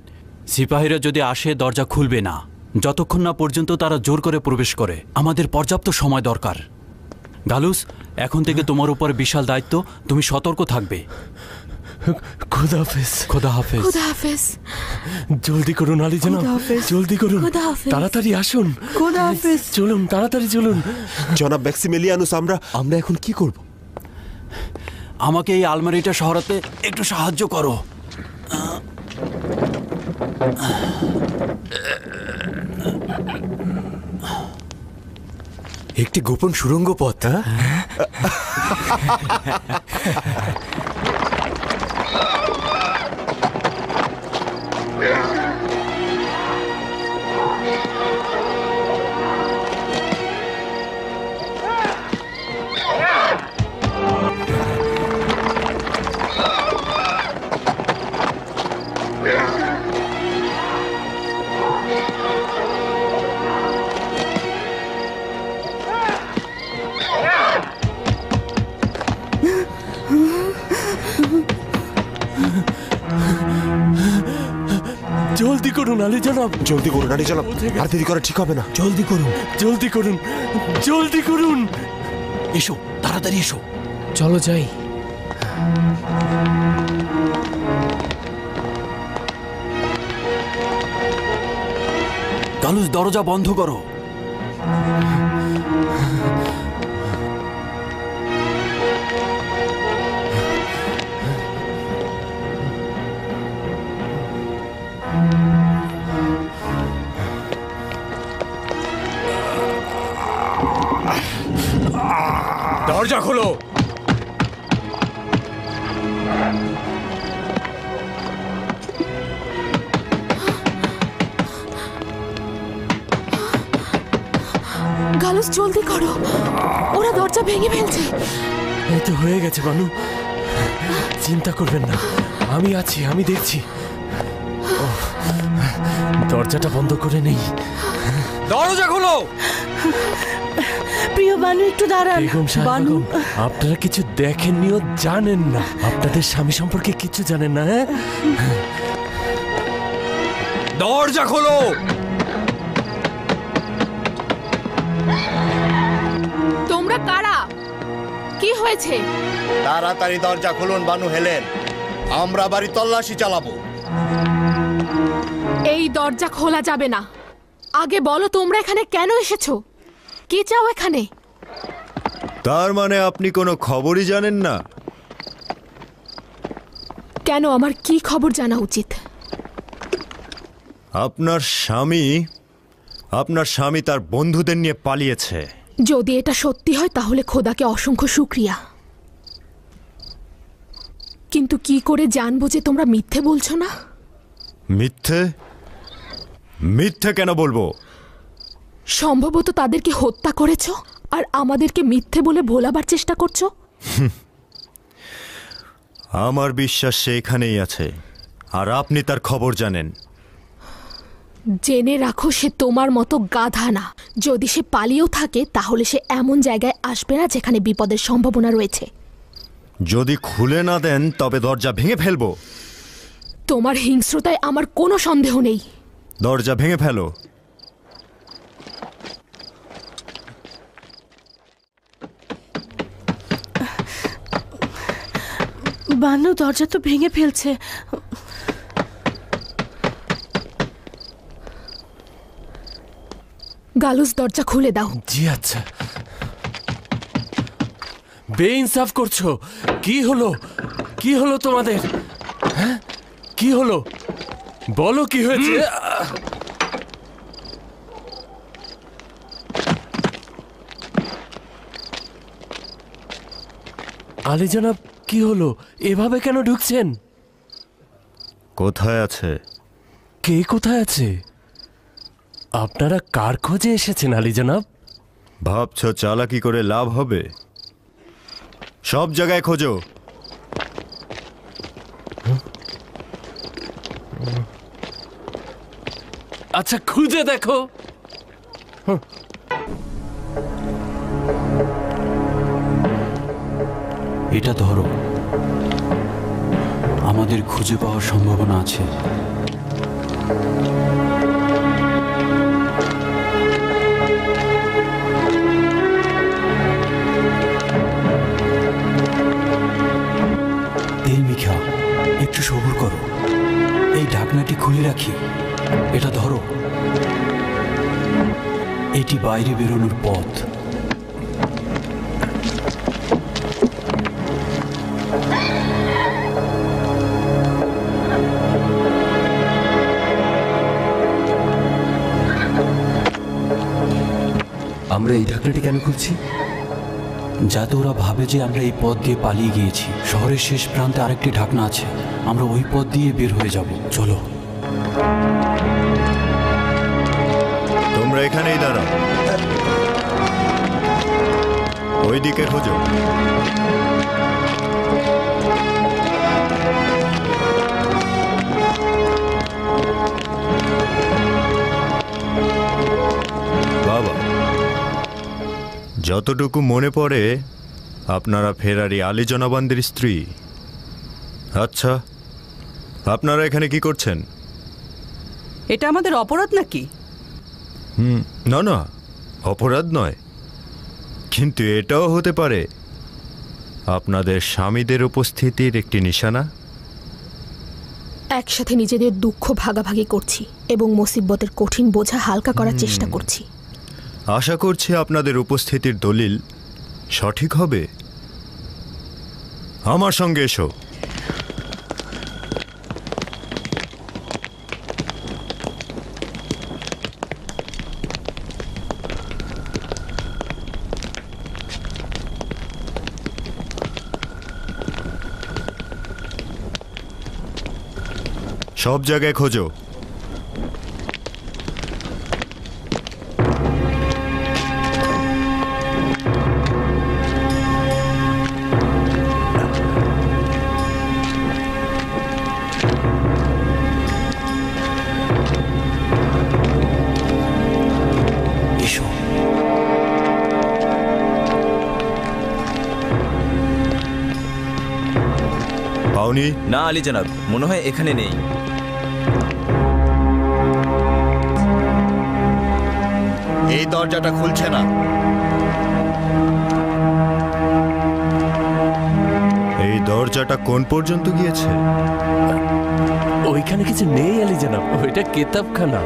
সিপাহীরা যদি আসে দরজা খুলবে না যতক্ষণ না পর্যন্ত তারা জোর করে প্রবেশ করে। আমাদের পর্যাপ্ত সময় দরকার। গালুস, এখন থেকে তোমার উপর বিশাল দায়িত্ব, তুমি সতর্ক থাকবে। খোদা হাফেজ। খোদা হাফেজ। খোদা হাফেজ। জলদি করুন আলী জনাব, খোদা হাফেজ। জলদি করুন, খোদা হাফেজ। তাড়াতাড়ি আসুন। খোদা হাফেজ। চলুন, তাড়াতাড়ি চলুন। জনাব ম্যাক্সিমিলিয়ানুস, আমরা এখন কি করব? আমাকে এই আলমারিটা সরাতে একটু সাহায্য করো। একটি গোপন সুড়ঙ্গ পথ। জলদি করুন আলী জনাব, জলদি করুন আলী জনাব, আর দেরি করা ঠিক হবে না। জলদি করুন, জলদি করুন, জলদি করুন। এসো, তাড়াতাড়ি এসো। চলো যাই। গালুস, দরজা বন্ধ করো। দরজা খোলো। গালুস, জলদি করো, ওরা দরজা ভেঙে ফেলছে। এই তো হয়ে গেছে বানু, চিন্তা করবেন না, আমি আছি, আমি দেখছি। দরজাটা বন্ধ করে নেই। দরজা খোলো। প্রিয় বানু, একটু দাঁড়ান। বেগম সাহেব, আপনারা কিছু দেখেননিও জানেন না, আপনাদের স্বামী সম্পর্কে কিছু জানেন না। হ্যাঁ, দরজা খোলো। তোমরা কারা? কি হয়েছে? তাড়াতাড়ি দরজা খুলুন বানু হেলেন, আমরা বাড়ি তল্লাশি চালাবো। এই দরজা খোলা যাবে না। আগে বলো তোমরা এখানে কেন এসেছো? কি চাও এখানে? তার মানে আপনি কোনো খবরই জানেন না? কেন, আমার কি খবর জানা উচিত? আপনার স্বামী তার বন্ধুদের নিয়ে পালিয়েছে। যদি এটা সত্যি হয় তাহলে খোদাকে অসংখ্য শুকরিয়া। কিন্তু কি করে জানবো যে তোমরা মিথ্যে বলছো না? মিথ্যে? মিথ্যে কেন বলবো? সম্ভবত তাদেরকে হত্যা করেছো আর আমাদেরকে মিথ্যে বলে ভোলাবার চেষ্টা করছো। আমার বিশ্বাস সে এখানেই আছে, আর আপনি তার খবর জানেন। জেনে রাখো, সে তোমার মতো গাধা না। যদি সে পালিয়েও থাকে তাহলে সে এমন জায়গায় আসবে না যেখানে বিপদের সম্ভাবনা রয়েছে। যদি খুলে না দেন তবে দরজা ভেঙে ফেলবো। তোমার হিংস্রতায় আমার কোনো সন্দেহ নেই। দরজা ভেঙে ফেলো। বানু, দরজা তো ভেঙে ফেলছে। গালুস, দরজা খুলে দাও। জি আচ্ছা। বেইনসাফ করছো। কি হলো, কি হলো তোমাদের? হ্যাঁ, কি হলো বলো, কি হয়েছে? আলী জনাব, কি হলো? এভাবে কেন ঢুকছেন? কোথায় আছে? কে কোথায় আছে? আপনারা কার খোঁজে এসেছেন আলী জনাব? ভাবছ চালাকি করে লাভ হবে? সব জায়গায় খোঁজো। আচ্ছা খুঁজে দেখো। এটা ধরো, আমাদের খুঁজে পাওয়ার সম্ভাবনা আছে। এই মিখা, একটু সবুর করো, এই ঢাকনাটি খুলে রাখি। এটা ধরো, এটি বাইরে বেরোনোর পথ। আমরা এই ঢাকনাটি কেন খুলছি? যাতে ওরা ভাবে যে আমরা এই পথ দিয়ে পালিয়ে গিয়েছি। শহরের শেষ প্রান্তে আরেকটি ঢাকনা আছে, আমরা ওই পথ দিয়ে বের হয়ে যাব। চলো। তোমরা এখানেই দাঁড়াও, ওইদিকে খোঁজো। বাবা, যতটুকু মনে পড়ে আপনারা ফেরারি আলী জনাবানদের স্ত্রী। আচ্ছা, আপনারা এখানে কি করছেন? এটা আমাদের অপরাধ নাকি? না না, অপরাধ নয়, কিন্তু এটাও হতে পারে আপনাদের স্বামীদের উপস্থিতির একটি নিশানা। একসাথে নিজেদের দুঃখ ভাগাভাগি করছি এবং মুসিবতের কঠিন বোঝা হালকা করার চেষ্টা করছি। আশা করছি আপনাদের উপস্থিতির দলিল সঠিক হবে। আমার সঙ্গে এসো। সব জায়গায় খোঁজো। পাওনি? না আলী জনাব, মনে হয় এখানে নেই। এই দরজাটা খুলছে না। এই দরজাটা কোন পর্যন্ত গিয়েছে? ওইখানে কিছু নেই আলী জনাব, ওইটা কেতাবখানা।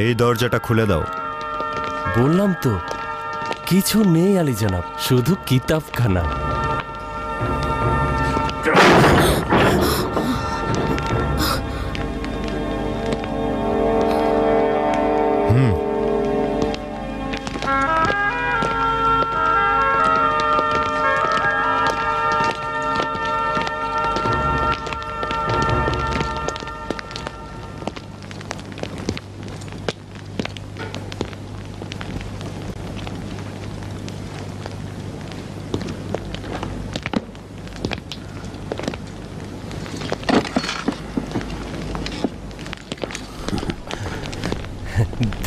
এই দরজাটা খুলে দাও। বললাম তো কিছু নেই আলী জনাব, শুধু কিতাবখানা।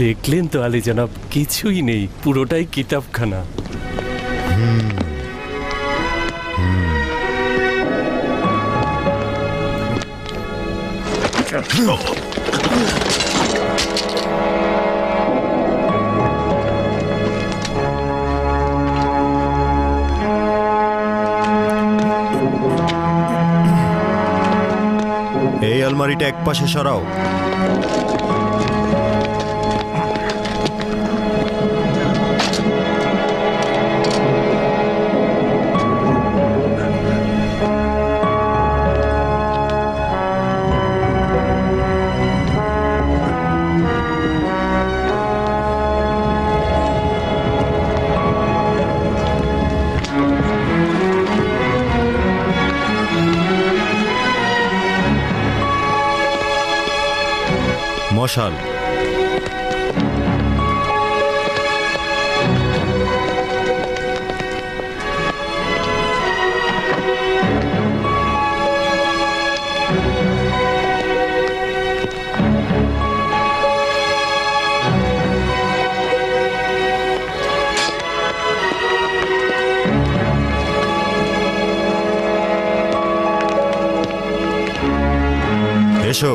দেখলেন তো আলী জনাব, কিছুই নেই, পুরোটাই কিতাবখানা। এই আলমারিটা এক পাশে সরাও। মশাল। এসো।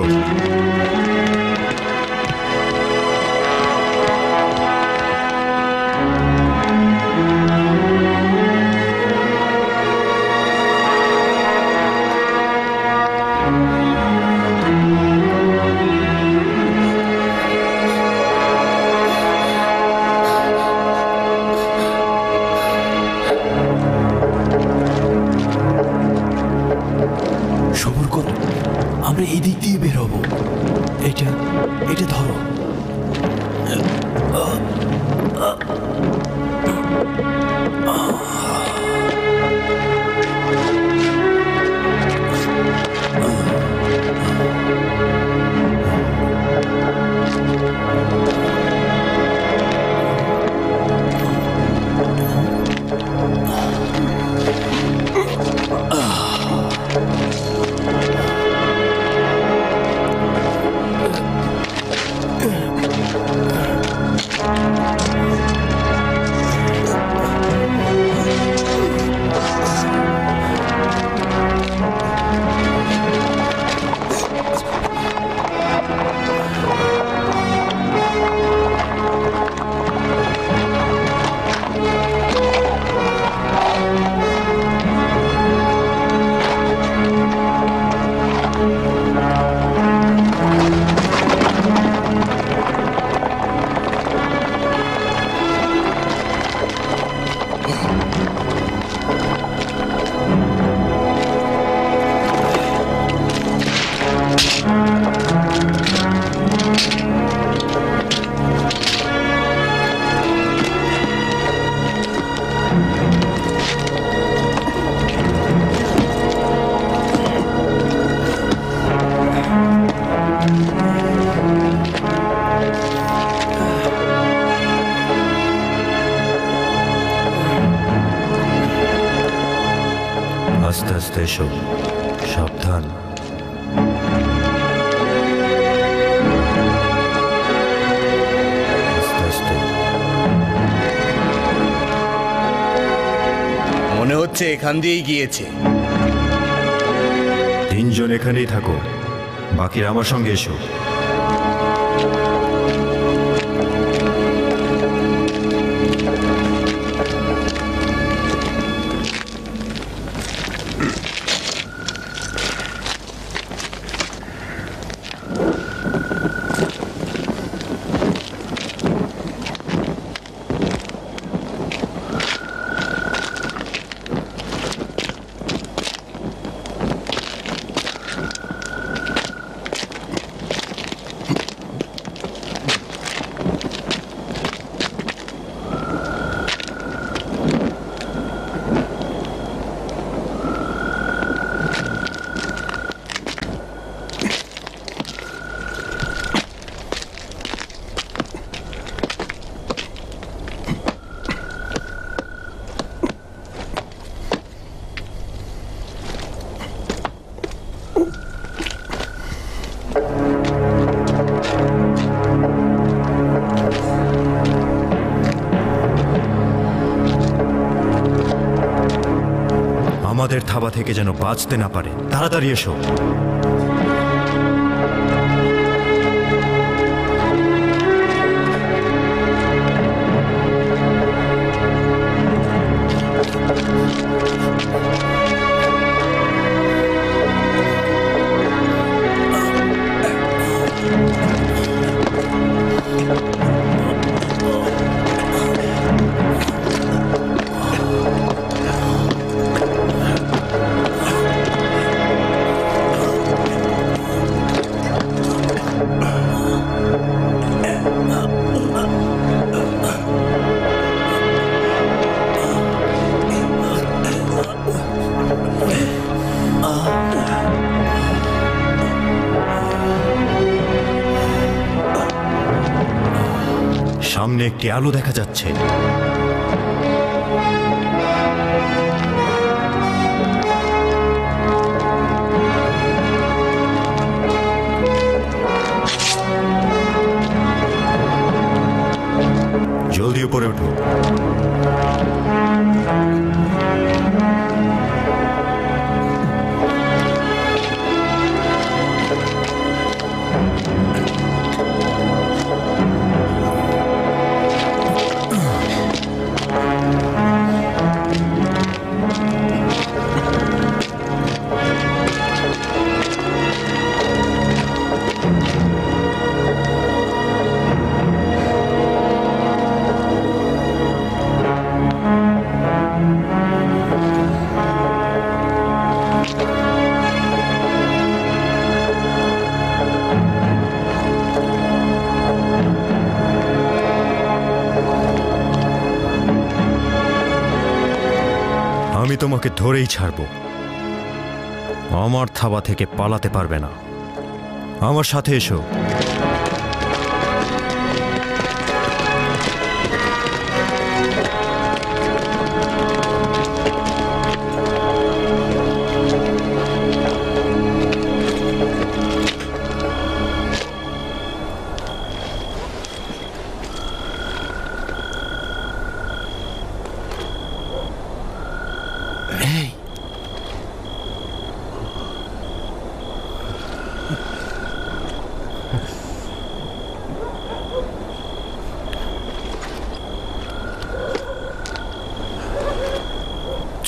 সবুর কর, আমরা এই দিক দিয়ে বের হবো। এটা ধরো। আস্তে আস্তে এসো, সাবধান। আস্তে আস্তে। মনে হচ্ছে এখান দিয়েই গিয়েছে। তিনজন এখানেই থাকো, বাকিরা আমার সঙ্গে এসো। আমাদের থাবা থেকে যেন বাঁচতে না পারে, তাড়াতাড়ি এসো। সামনে একটি আলো দেখা যাচ্ছে। জলদি উপরে উঠো। আমি তোমাকে ধরেই ছাড়ব। আমার থাবা থেকে পালাতে পারবে না। আমার সাথে এসো।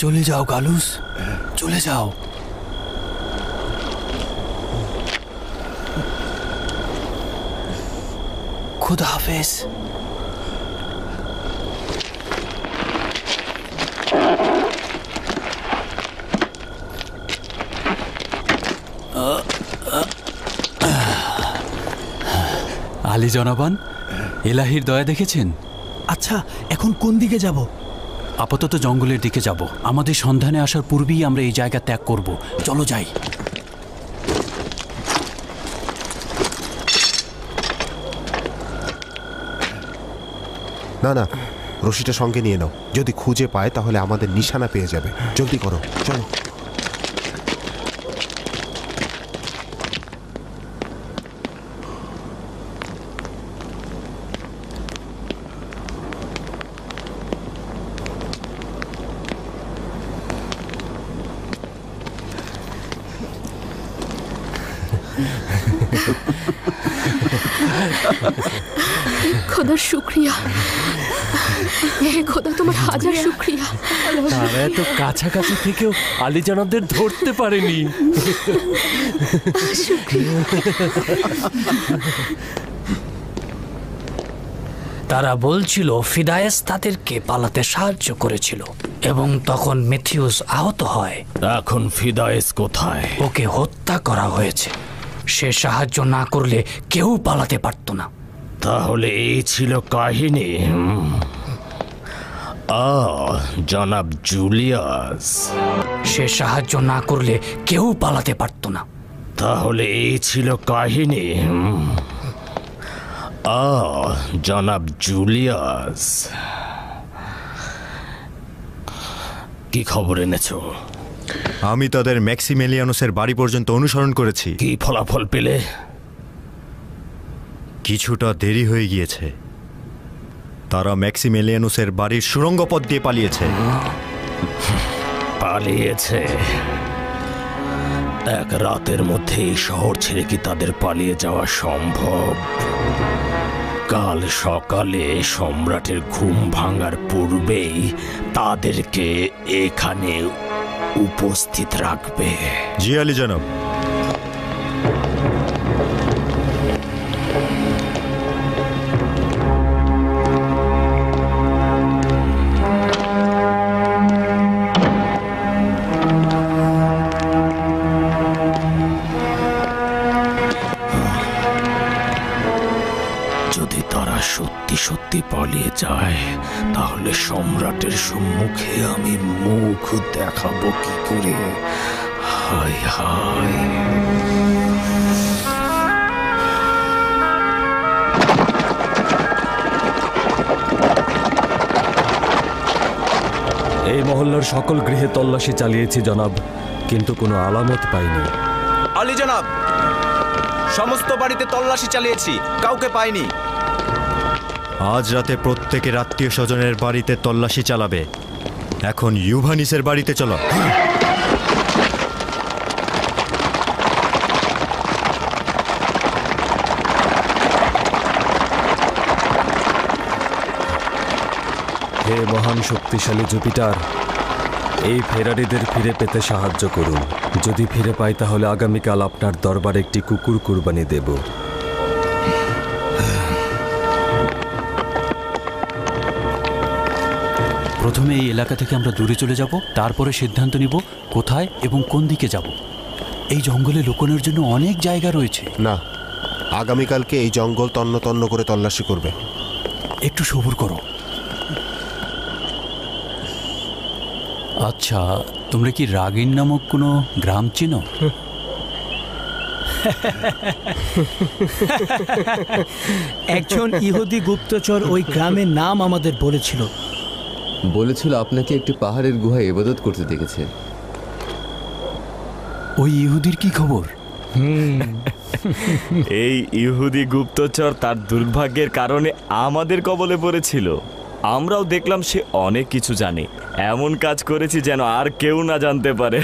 চলে যাও গালুস, চলে যাও। খুদা হাফেজ। আলী জনাবান, এলাহির দয়া দেখেছেন? আচ্ছা, এখন কোন দিকে যাব? আপাতত জঙ্গলের দিকে যাব। আমাদের সন্ধানে আসার পূর্বেই আমরা এই জায়গা ত্যাগ করব। চলো যাই। না না, রশিটা সঙ্গে নিয়ে নাও। যদি খুঁজে পায় তাহলে আমাদের নিশানা পেয়ে যাবে। জলদি করো, চলো। খোদার শুক্রিয়া, হে খোদা, তোমার হাজার শুক্রিয়া। তারা এত কাছাকাছি থেকেও আলী জনাবদের ধরতে পারেনি। তারা বলছিল ফিদায়েস তাদেরকে পালাতে সাহায্য করেছিল এবং তখন ম্যাথিউস আহত হয়। এখন ফিদায়েস কোথায়? ওকে হত্যা করা হয়েছে। সে সাহায্য না করলে কেউ পালাতে পারত না। তাহলে এই ছিল কাহিনী। জনাব জুলিয়াস, সে সাহায্য না করলে কেউ পালাতে পারত না। তাহলে এই ছিল কাহিনী। জনাব জুলিয়াস, কি খবর এনেছো? আমি তাদের ম্যাক্সিমেলিয়ানুসের বাড়ি পর্যন্ত অনুসরণ করেছি। কি ফলাফল পেলে? কিছুটা দেরি হয়ে গিয়েছে। তারা ম্যাক্সিমেলিয়ানুসের বাড়ির সুড়ঙ্গ পথ দিয়ে পালিয়েছে। পালিয়েছে? এক রাতের মধ্যে এই শহর ছেড়ে কি তাদের পালিয়ে যাওয়া সম্ভব? কাল সকালে সম্রাটের ঘুম ভাঙার পূর্বেই তাদেরকে এখানে উপস্থিত রাখবে। জি আলী জনাব। যদি তারা সত্যি সত্যি পালিয়ে যায় তাহলে সম্রাটের সম্মুখে আমি মুখ দেখাবো কি করে? হায় হায়। এই মহল্লার সকল গৃহে তল্লাশি চালিয়েছি জনাব, কিন্তু কোনো আলামত পাইনি। আলী জনাব, সমস্ত বাড়িতে তল্লাশি চালিয়েছি, কাউকে পাইনি। আজ রাতে প্রত্যেকের আত্মীয় স্বজনের বাড়িতে তল্লাশি চালাবে। এখন ইউভানিসের বাড়িতে চলো। হে মহান শক্তিশালী জুপিটার, এই ফেরারিদের ফিরে পেতে সাহায্য করুন। যদি ফিরে পাই তাহলে আগামীকাল আপনার দরবারে একটি কুকুর কুরবানি দেব। প্রথমে এই এলাকা থেকে আমরা দূরে চলে যাব, তারপরে সিদ্ধান্ত নিব কোথায় এবং কোন দিকে যাব। এই জঙ্গলে লুকোনোর জন্য অনেক জায়গা রয়েছে। না, আগামীকালকে এই জঙ্গল তন্ন তন্ন করে তল্লাশি করবে। একটু সবুর করো। আচ্ছা, তোমরা কি রাগিন নামক কোনো গ্রাম চিনো? একজন ইহুদি গুপ্তচর ওই গ্রামের নাম আমাদের বলেছিল আপনাকে একটি পাহাড়ের গুহায় ইবাদত করতে দেখেছে। ওই ইহুদির কি খবর? এই ইহুদি গুপ্তচর তার দুর্ভাগ্যের কারণে আমাদের কবলে পড়েছিল। আমরাও দেখলাম সে অনেক কিছু জানে। এমন কাজ করেছি যেন আর কেউ না জানতে পারে।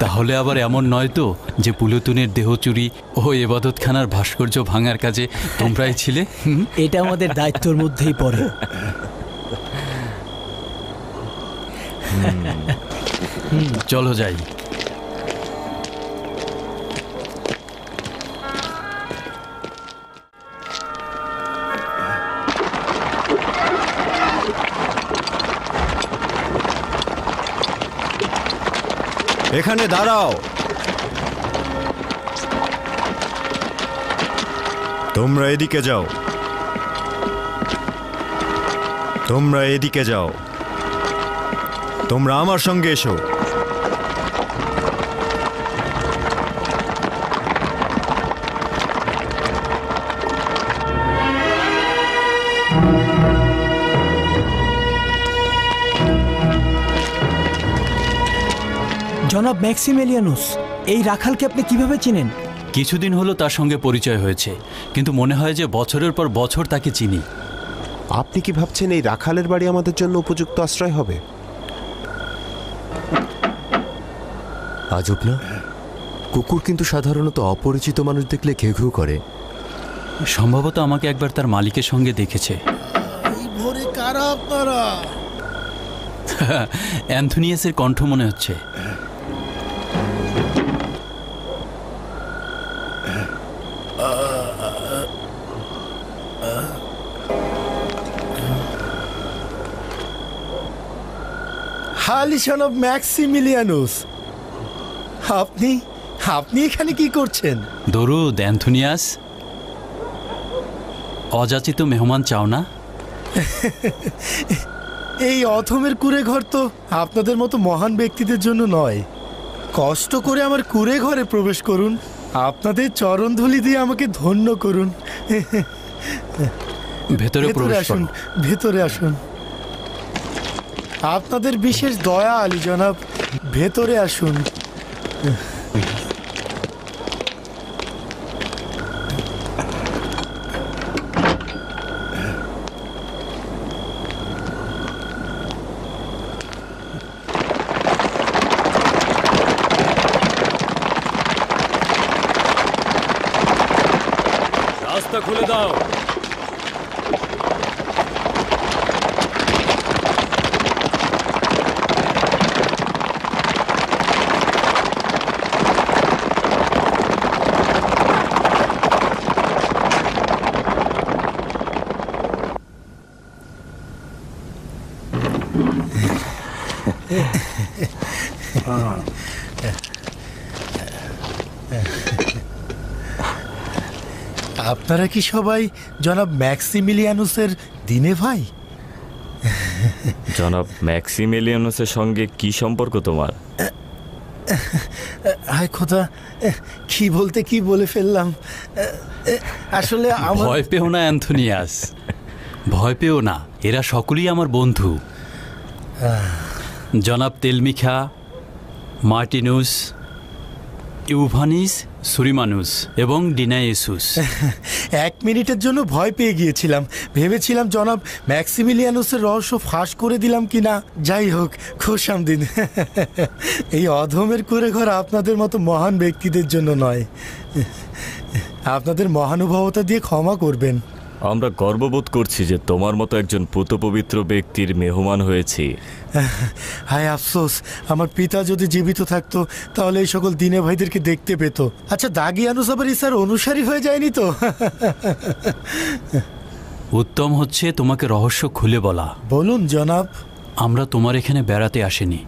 তাহলে আবার এমন নয় তো যে পুলতুনের দেহ চুরি ও এবাদতখানার ভাস্কর্য ভাঙার কাজে তোমরাই ছিলে? এটা আমাদের দায়িত্বের মধ্যেই পড়ে। চলো যাই। এখানে দাঁড়াও। তোমরা এদিকে যাও, তোমরা এদিকে যাও, তোমরা আমার সঙ্গে এসো। জনাব ম্যাক্সিমিলিয়ানুস, এই রাখালকে আপনি কিভাবে চিনেন? কিছুদিন হলো তার সঙ্গে পরিচয় হয়েছে, কিন্তু মনে হয় যে বছরের পর বছর তাকে চিনি। আপনি কি ভাবছেন এই রাখালের বাড়ি আমাদের জন্য উপযুক্ত আশ্রয় হবে? আজব না, কুকুর কিন্তু সাধারণত অপরিচিত মানুষ দেখলে ঘেঘু করে। সম্ভবত আমাকে একবার তার মালিকের সঙ্গে দেখেছে। ভোরে কারা আপনারা? অ্যান্থনিয়াসের কণ্ঠ মনে হচ্ছে। হালিশন অফ ম্যাক্সিমিলিয়ানুস, আপনি আপনি এখানে কি করছেন? দরুদ অ্যান্থনিয়াস। অযাচিত মেহমান চাও না? এই অথমের কুঁড়ে ঘর তো আপনাদের মতো মহান ব্যক্তিদের জন্য নয়। কষ্ট করে আমার কুঁড়ে ঘরে প্রবেশ করুন, আপনাদের চরণধুলি দিয়ে আমাকে ধন্য করুন। ভেতরে আসুন, ভেতরে আসুন। আপনাদের বিশেষ দয়া আলী জনাব, ভেতরে আসুন। রাস্তা খুলে দাও। আপনারা কি সবাই জনাব ম্যাক্সিমিলিয়ানুসের দিনে ভাই? জনাব ম্যাক্সিমিলিয়ানুসের সঙ্গে কি সম্পর্ক তোমার? হায় খোদা, কি বলতে কি বলে ফেললাম। আসলে ভয় পেও না অ্যান্থনিয়াস, ভয় পেও না, এরা সকলেই আমার বন্ধু। জনাব তেলমিখা, মার্টিনুস, ইউভানিস, সুরিমানুস এবং ডিনাইসুস। 1 মিনিটের জন্য ভয় পেয়ে গিয়েছিলাম, ভেবেছিলাম জনাব ম্যাক্সিমিলিয়ানুসের রহস্য ফাঁস করে দিলাম কিনা। যাই হোক, খোশামদিন। এই অধমের কুঁড়ে ঘর আপনাদের মতো মহান ব্যক্তিদের জন্য নয়। আপনাদের মহানুভবতা দিয়ে ক্ষমা করবেন। আমরা গর্ববোধ করছি যে তোমার মতো একজন পুতপবিত্র ব্যক্তির মেহমান হয়েছি। হায় আফসোস, আমার পিতা যদি জীবিত থাকতো তাহলে এই সকল দিনে ভাইদেরকে দেখতে পেত। আচ্ছা, দাগিয়ানুস আবার ইসার অনুসারী হয়ে যায়নি তো? উত্তম হচ্ছে তোমাকে রহস্য খুলে বলা। বলুন জনাব। আমরা তোমার এখানে বেড়াতে আসিনি।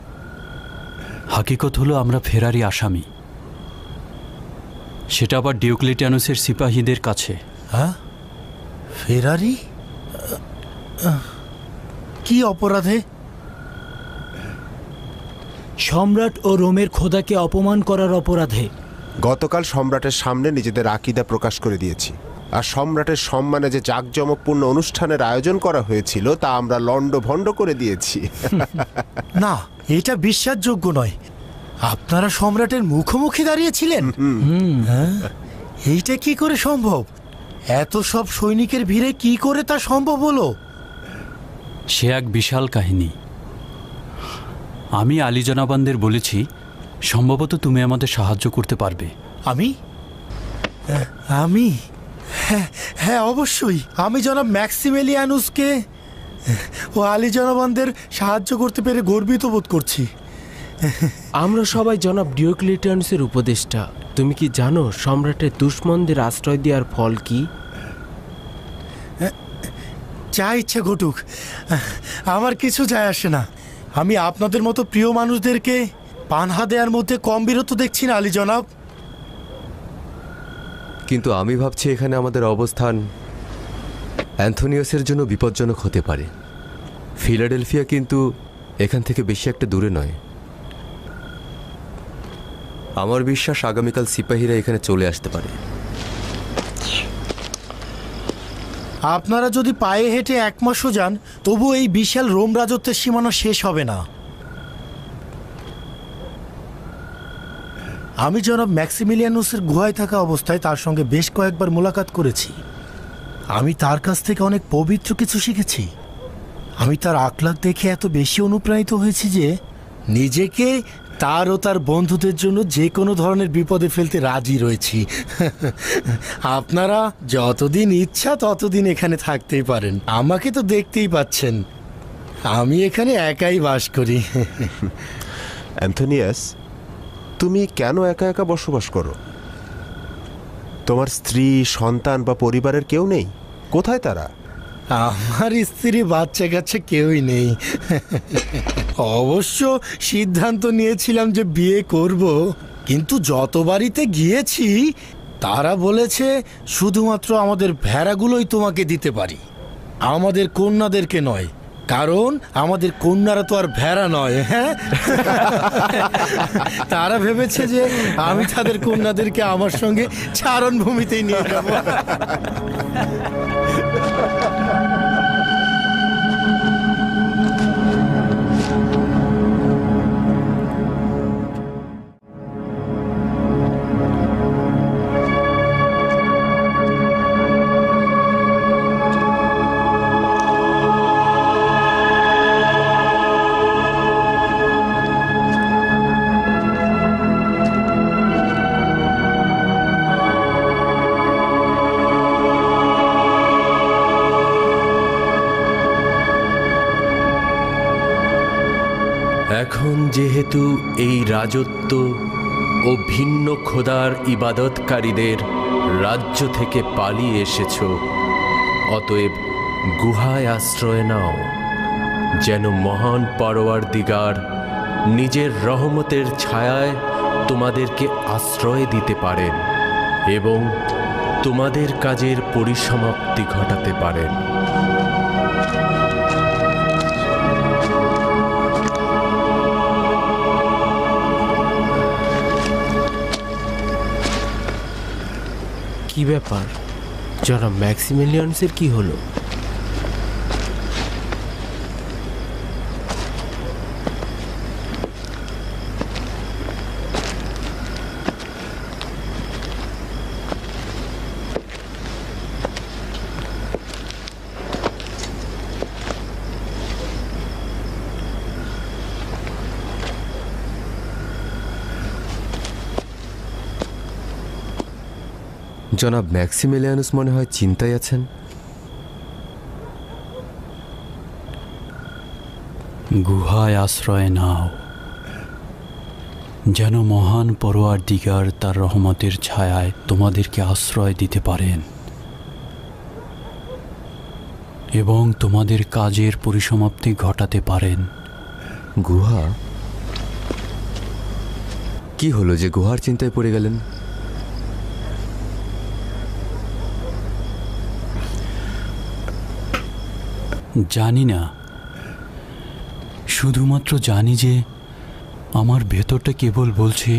হাকিকত হলো আমরা ফেরারি আসামি, সেটা আবার ডিওক্লেটিয়ানুসের সিপাহীদের কাছে। হ্যাঁ, ফেরারি? কি অপরাধে? সম্রাট ও রোমের খোদাকে অপমান করার অপরাধে। গতকাল সম্রাটের সামনে নিজেদের আকীদা প্রকাশ করে দিয়েছি, আর সম্রাটের সম্মানে যে জাঁকজমকপূর্ণ অনুষ্ঠানের আয়োজন করা হয়েছিল তা আমরা লণ্ডভণ্ড করে দিয়েছি। না, এটা বিশ্বাসযোগ্য নয়। আপনারা সম্রাটের মুখোমুখি দাঁড়িয়েছিলেন? হ্যাঁ, এইটা কি করে সম্ভব? এত সব সৈনিকের ভিড়ে কি করে তা সম্ভব হলো? সে এক বিশাল কাহিনী। আমি আলী জনাবানদের বলেছি, সম্ভবত তুমি আমাদের সাহায্য করতে পারবে। আমি হ্যাঁ, অবশ্যই। আমি জনাব ম্যাক্সিমিলিয়ানুসকে ও আলী জনাবানদের সাহায্য করতে পেরে গর্বিত বোধ করছি। আমরা সবাই জনাব ডিওক্লেটিয়ানুসের উপদেষ্টা। তুমি কি জানো সম্রাটের দুশমনদের আশ্রয় দেওয়ার ফল কি? যা ইচ্ছে ঘটুক, আমার কিছু যায় আসে না। আমি আপনাদের মতো প্রিয় মানুষদেরকে পানহা দেওয়ার মধ্যে কম বিরত দেখছি না আলী জনাব। কিন্তু আমি ভাবছি এখানে আমাদের অবস্থান অ্যান্থোনিয়াসের জন্য বিপজ্জনক হতে পারে। ফিলাডেলফিয়া কিন্তু এখান থেকে বেশি একটা দূরে নয়। আমার বিশ্বাস আগামীকাল সিপাহীরা এখানে চলে আসতে পারে। আপনারা যদি পায়ে হেঁটে 1 মাসও যান, তবু এই বিশাল রোম রাজত্বের সীমানা শেষ হবে না। আমি জনাব ম্যাক্সিমিলিয়ানুসের গুহায় থাকা অবস্থায় তার সঙ্গে বেশ কয়েকবার মোলাকাত করেছি। আমি তার কাছ থেকে অনেক পবিত্র কিছু শিখেছি। আমি তার আখলাক দেখে এত বেশি অনুপ্রাণিত হয়েছি যে নিজেকে তার ও তার বন্ধুদের জন্য যে কোনো ধরনের বিপদে ফেলতে রাজি রয়েছি। আপনারা যতদিন ইচ্ছা ততদিন এখানে থাকতেই পারেন। আমাকে তো দেখতেই পাচ্ছেন, আমি এখানে একাই বাস করি। অ্যান্থোনিয়াস, তুমি কেন একা একা বসবাস করো? তোমার স্ত্রী, সন্তান বা পরিবারের কেউ নেই? কোথায় তারা? আমার স্ত্রী, বাচ্চা কাচ্চা কেউই নেই। অবশ্য সিদ্ধান্ত নিয়েছিলাম যে বিয়ে করব, কিন্তু যত বাড়িতে গিয়েছি তারা বলেছে শুধুমাত্র আমাদের ভেড়াগুলোই তোমাকে দিতে পারি, আমাদের কন্যাদেরকে নয়। কারণ আমাদের কন্যারা তো আর ভেড়া নয়। হ্যাঁ, তারা ভেবেছে যে আমি তাদের কন্যাদেরকে আমার সঙ্গে চারণভূমিতেই নিয়ে যাব। এখন যেহেতু এই রাজত্ব ও ভিন্ন খোদার ইবাদতকারীদের রাজ্য থেকে পালিয়ে এসেছ, অতএব গুহায় আশ্রয় নাও, যেন মহান পরওয়ারদিগার নিজের রহমতের ছায়ায় তোমাদেরকে আশ্রয় দিতে পারেন এবং তোমাদের কাজের পরিসমাপ্তি ঘটাতে পারেন। কি ব্যাপার, জনাব ম্যাক্সিমিলিয়ানসের কি হলো? জনাব ম্যাক্সিমিলিয়ানুস মনে হয় চিন্তায় আছেন। গুহায় আশ্রয় নাও, যেন মহান পরওয়ারদিগার তার রহমতের ছায়ায় তোমাদেরকে আশ্রয় দিতে পারেন এবং তোমাদের কাজের পরিসমাপ্তি ঘটাতে পারেন। গুহা? কি হলো যে গুহার চিন্তায় পড়ে গেলেন? জানি না, শুধুমাত্র জানি যে আমার ভেতরটা কেবল বলছে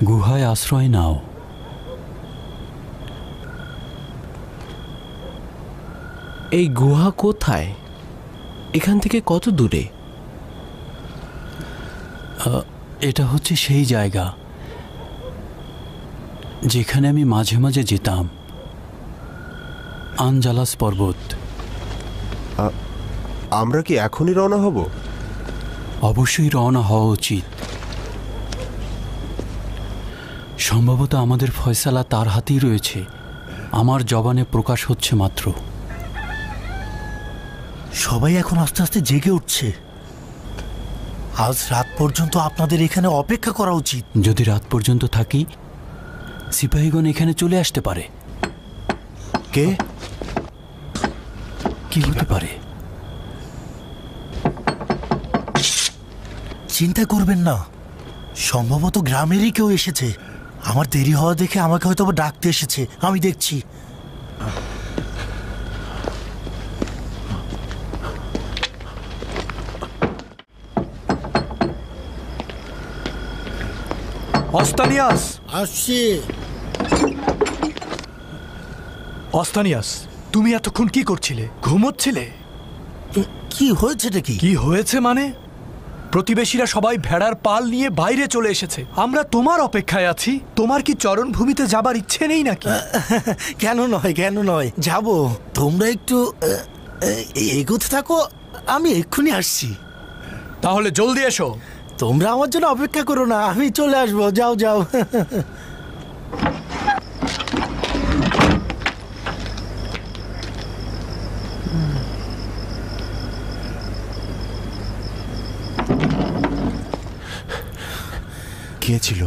গুহায় আশ্রয় নাও। এই গুহা কোথায়? এখান থেকে কত দূরে? এটা হচ্ছে সেই জায়গা যেখানে আমি মাঝে মাঝে যেতাম, আনজালাস পর্বত। আমরা কি এখনই রওনা হব? অবশ্যই রওনা হওয়া উচিত। সম্ভবত আমাদের ফয়সালা তার হাতেই রয়েছে, আমার জবানে প্রকাশ হচ্ছে মাত্র। সবাই এখন আস্তে আস্তে জেগে উঠছে। আজ রাত পর্যন্ত আপনাদের এখানে অপেক্ষা করা উচিত। যদি রাত পর্যন্ত থাকি, সিপাহীগণ এখানে চলে আসতে পারে। কে? কি হতে পারে? চিন্তা করবেন না, সম্ভবত গ্রামেরই কেউ এসেছে। আমার দেরি হওয়া দেখে আমাকে হয়তো ডাকতে এসেছে, আমি দেখছি। অস্তানিয়াস! আসছি। অস্তানিয়াস, তুমি এতক্ষণ কি করছিলে? ঘুমোচ্ছিলে? কি হয়েছে নাকি? কি হয়েছে মানে? প্রতিবেশীরা সবাই ভেড়ার পাল নিয়ে বাইরে চলে এসেছে। আমরা তোমার অপেক্ষায় আছি। তোমার কি চরণভূমিতে যাবার ইচ্ছে নেই নাকি? কেন নয়, কেন নয়, যাব। তোমরা একটু এগোতে থাকো, আমি এক্ষুনি আসছি। তাহলে জলদি এসো। তোমরা আমার জন্য অপেক্ষা করো না, আমি চলে আসবো। যাও যাও। কে ছিল?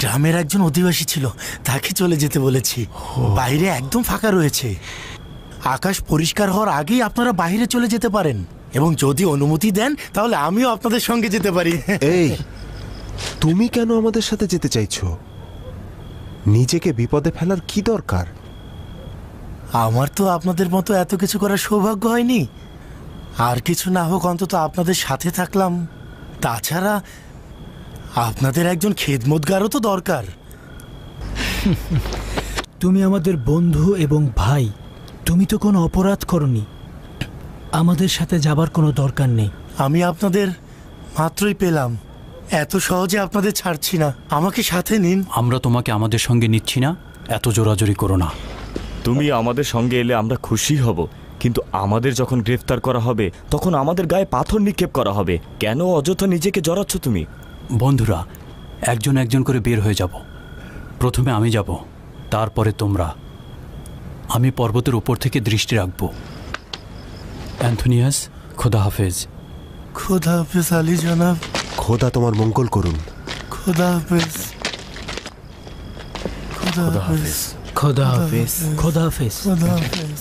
গ্রামের একজন অধিবাসী ছিল, তাকে চলে যেতে বলেছি। বাইরে একদম ফাঁকা রয়েছে। আকাশ পরিষ্কার হওয়ার আগেই আপনারা বাইরে চলে যেতে পারেন, এবং যদি অনুমতি দেন তাহলে আমিও আপনাদের সঙ্গে যেতে পারি। এই, তুমি কেন আমাদের সাথে যেতে চাইছো? নিজেকে বিপদে ফেলার কি দরকার? আমার তো আপনাদের মতো এত কিছু করার সৌভাগ্য হয়নি। আর কিছু না হোক, অন্তত আপনাদের সাথে থাকলাম। তাছাড়া আপনাদের একজন খেদমতগারও তো দরকার। তুমি আমাদের বন্ধু এবং ভাই, তুমি তো কোনো অপরাধ করনি। আমাদের সাথে যাবার কোনো দরকার নেই। আমি আপনাদের মাত্রই পেলাম, এত সহজে আপনাদের ছাড়ছি না। আমাকে সাথে নিন। আমরা তোমাকে আমাদের সঙ্গে নিচ্ছি না, এত জোরাজোরি করো না। তুমি আমাদের সঙ্গে এলে আমরা খুশি হব, কিন্তু আমাদের যখন গ্রেফতার করা হবে তখন আমাদের গায়ে পাথর নিক্ষেপ করা হবে। কেন অযথা নিজেকে জড়াচ্ছ তুমি? বন্ধুরা, একজন একজন করে বের হয়ে যাব। প্রথমে আমি যাব, তারপরে তোমরা। আমি পর্বতের উপর থেকে দৃষ্টি রাখব। অ্যান্থোনিয়াস, খোদা হাফেজ। খোদা হাফেজ আলী জনাব। খোদা তোমার মঙ্গল করুন। খোদা হাফেজ। খোদা হাফেজ। খোদা হাফেজ। খোদা হাফেজ। খোদা হাফেজ।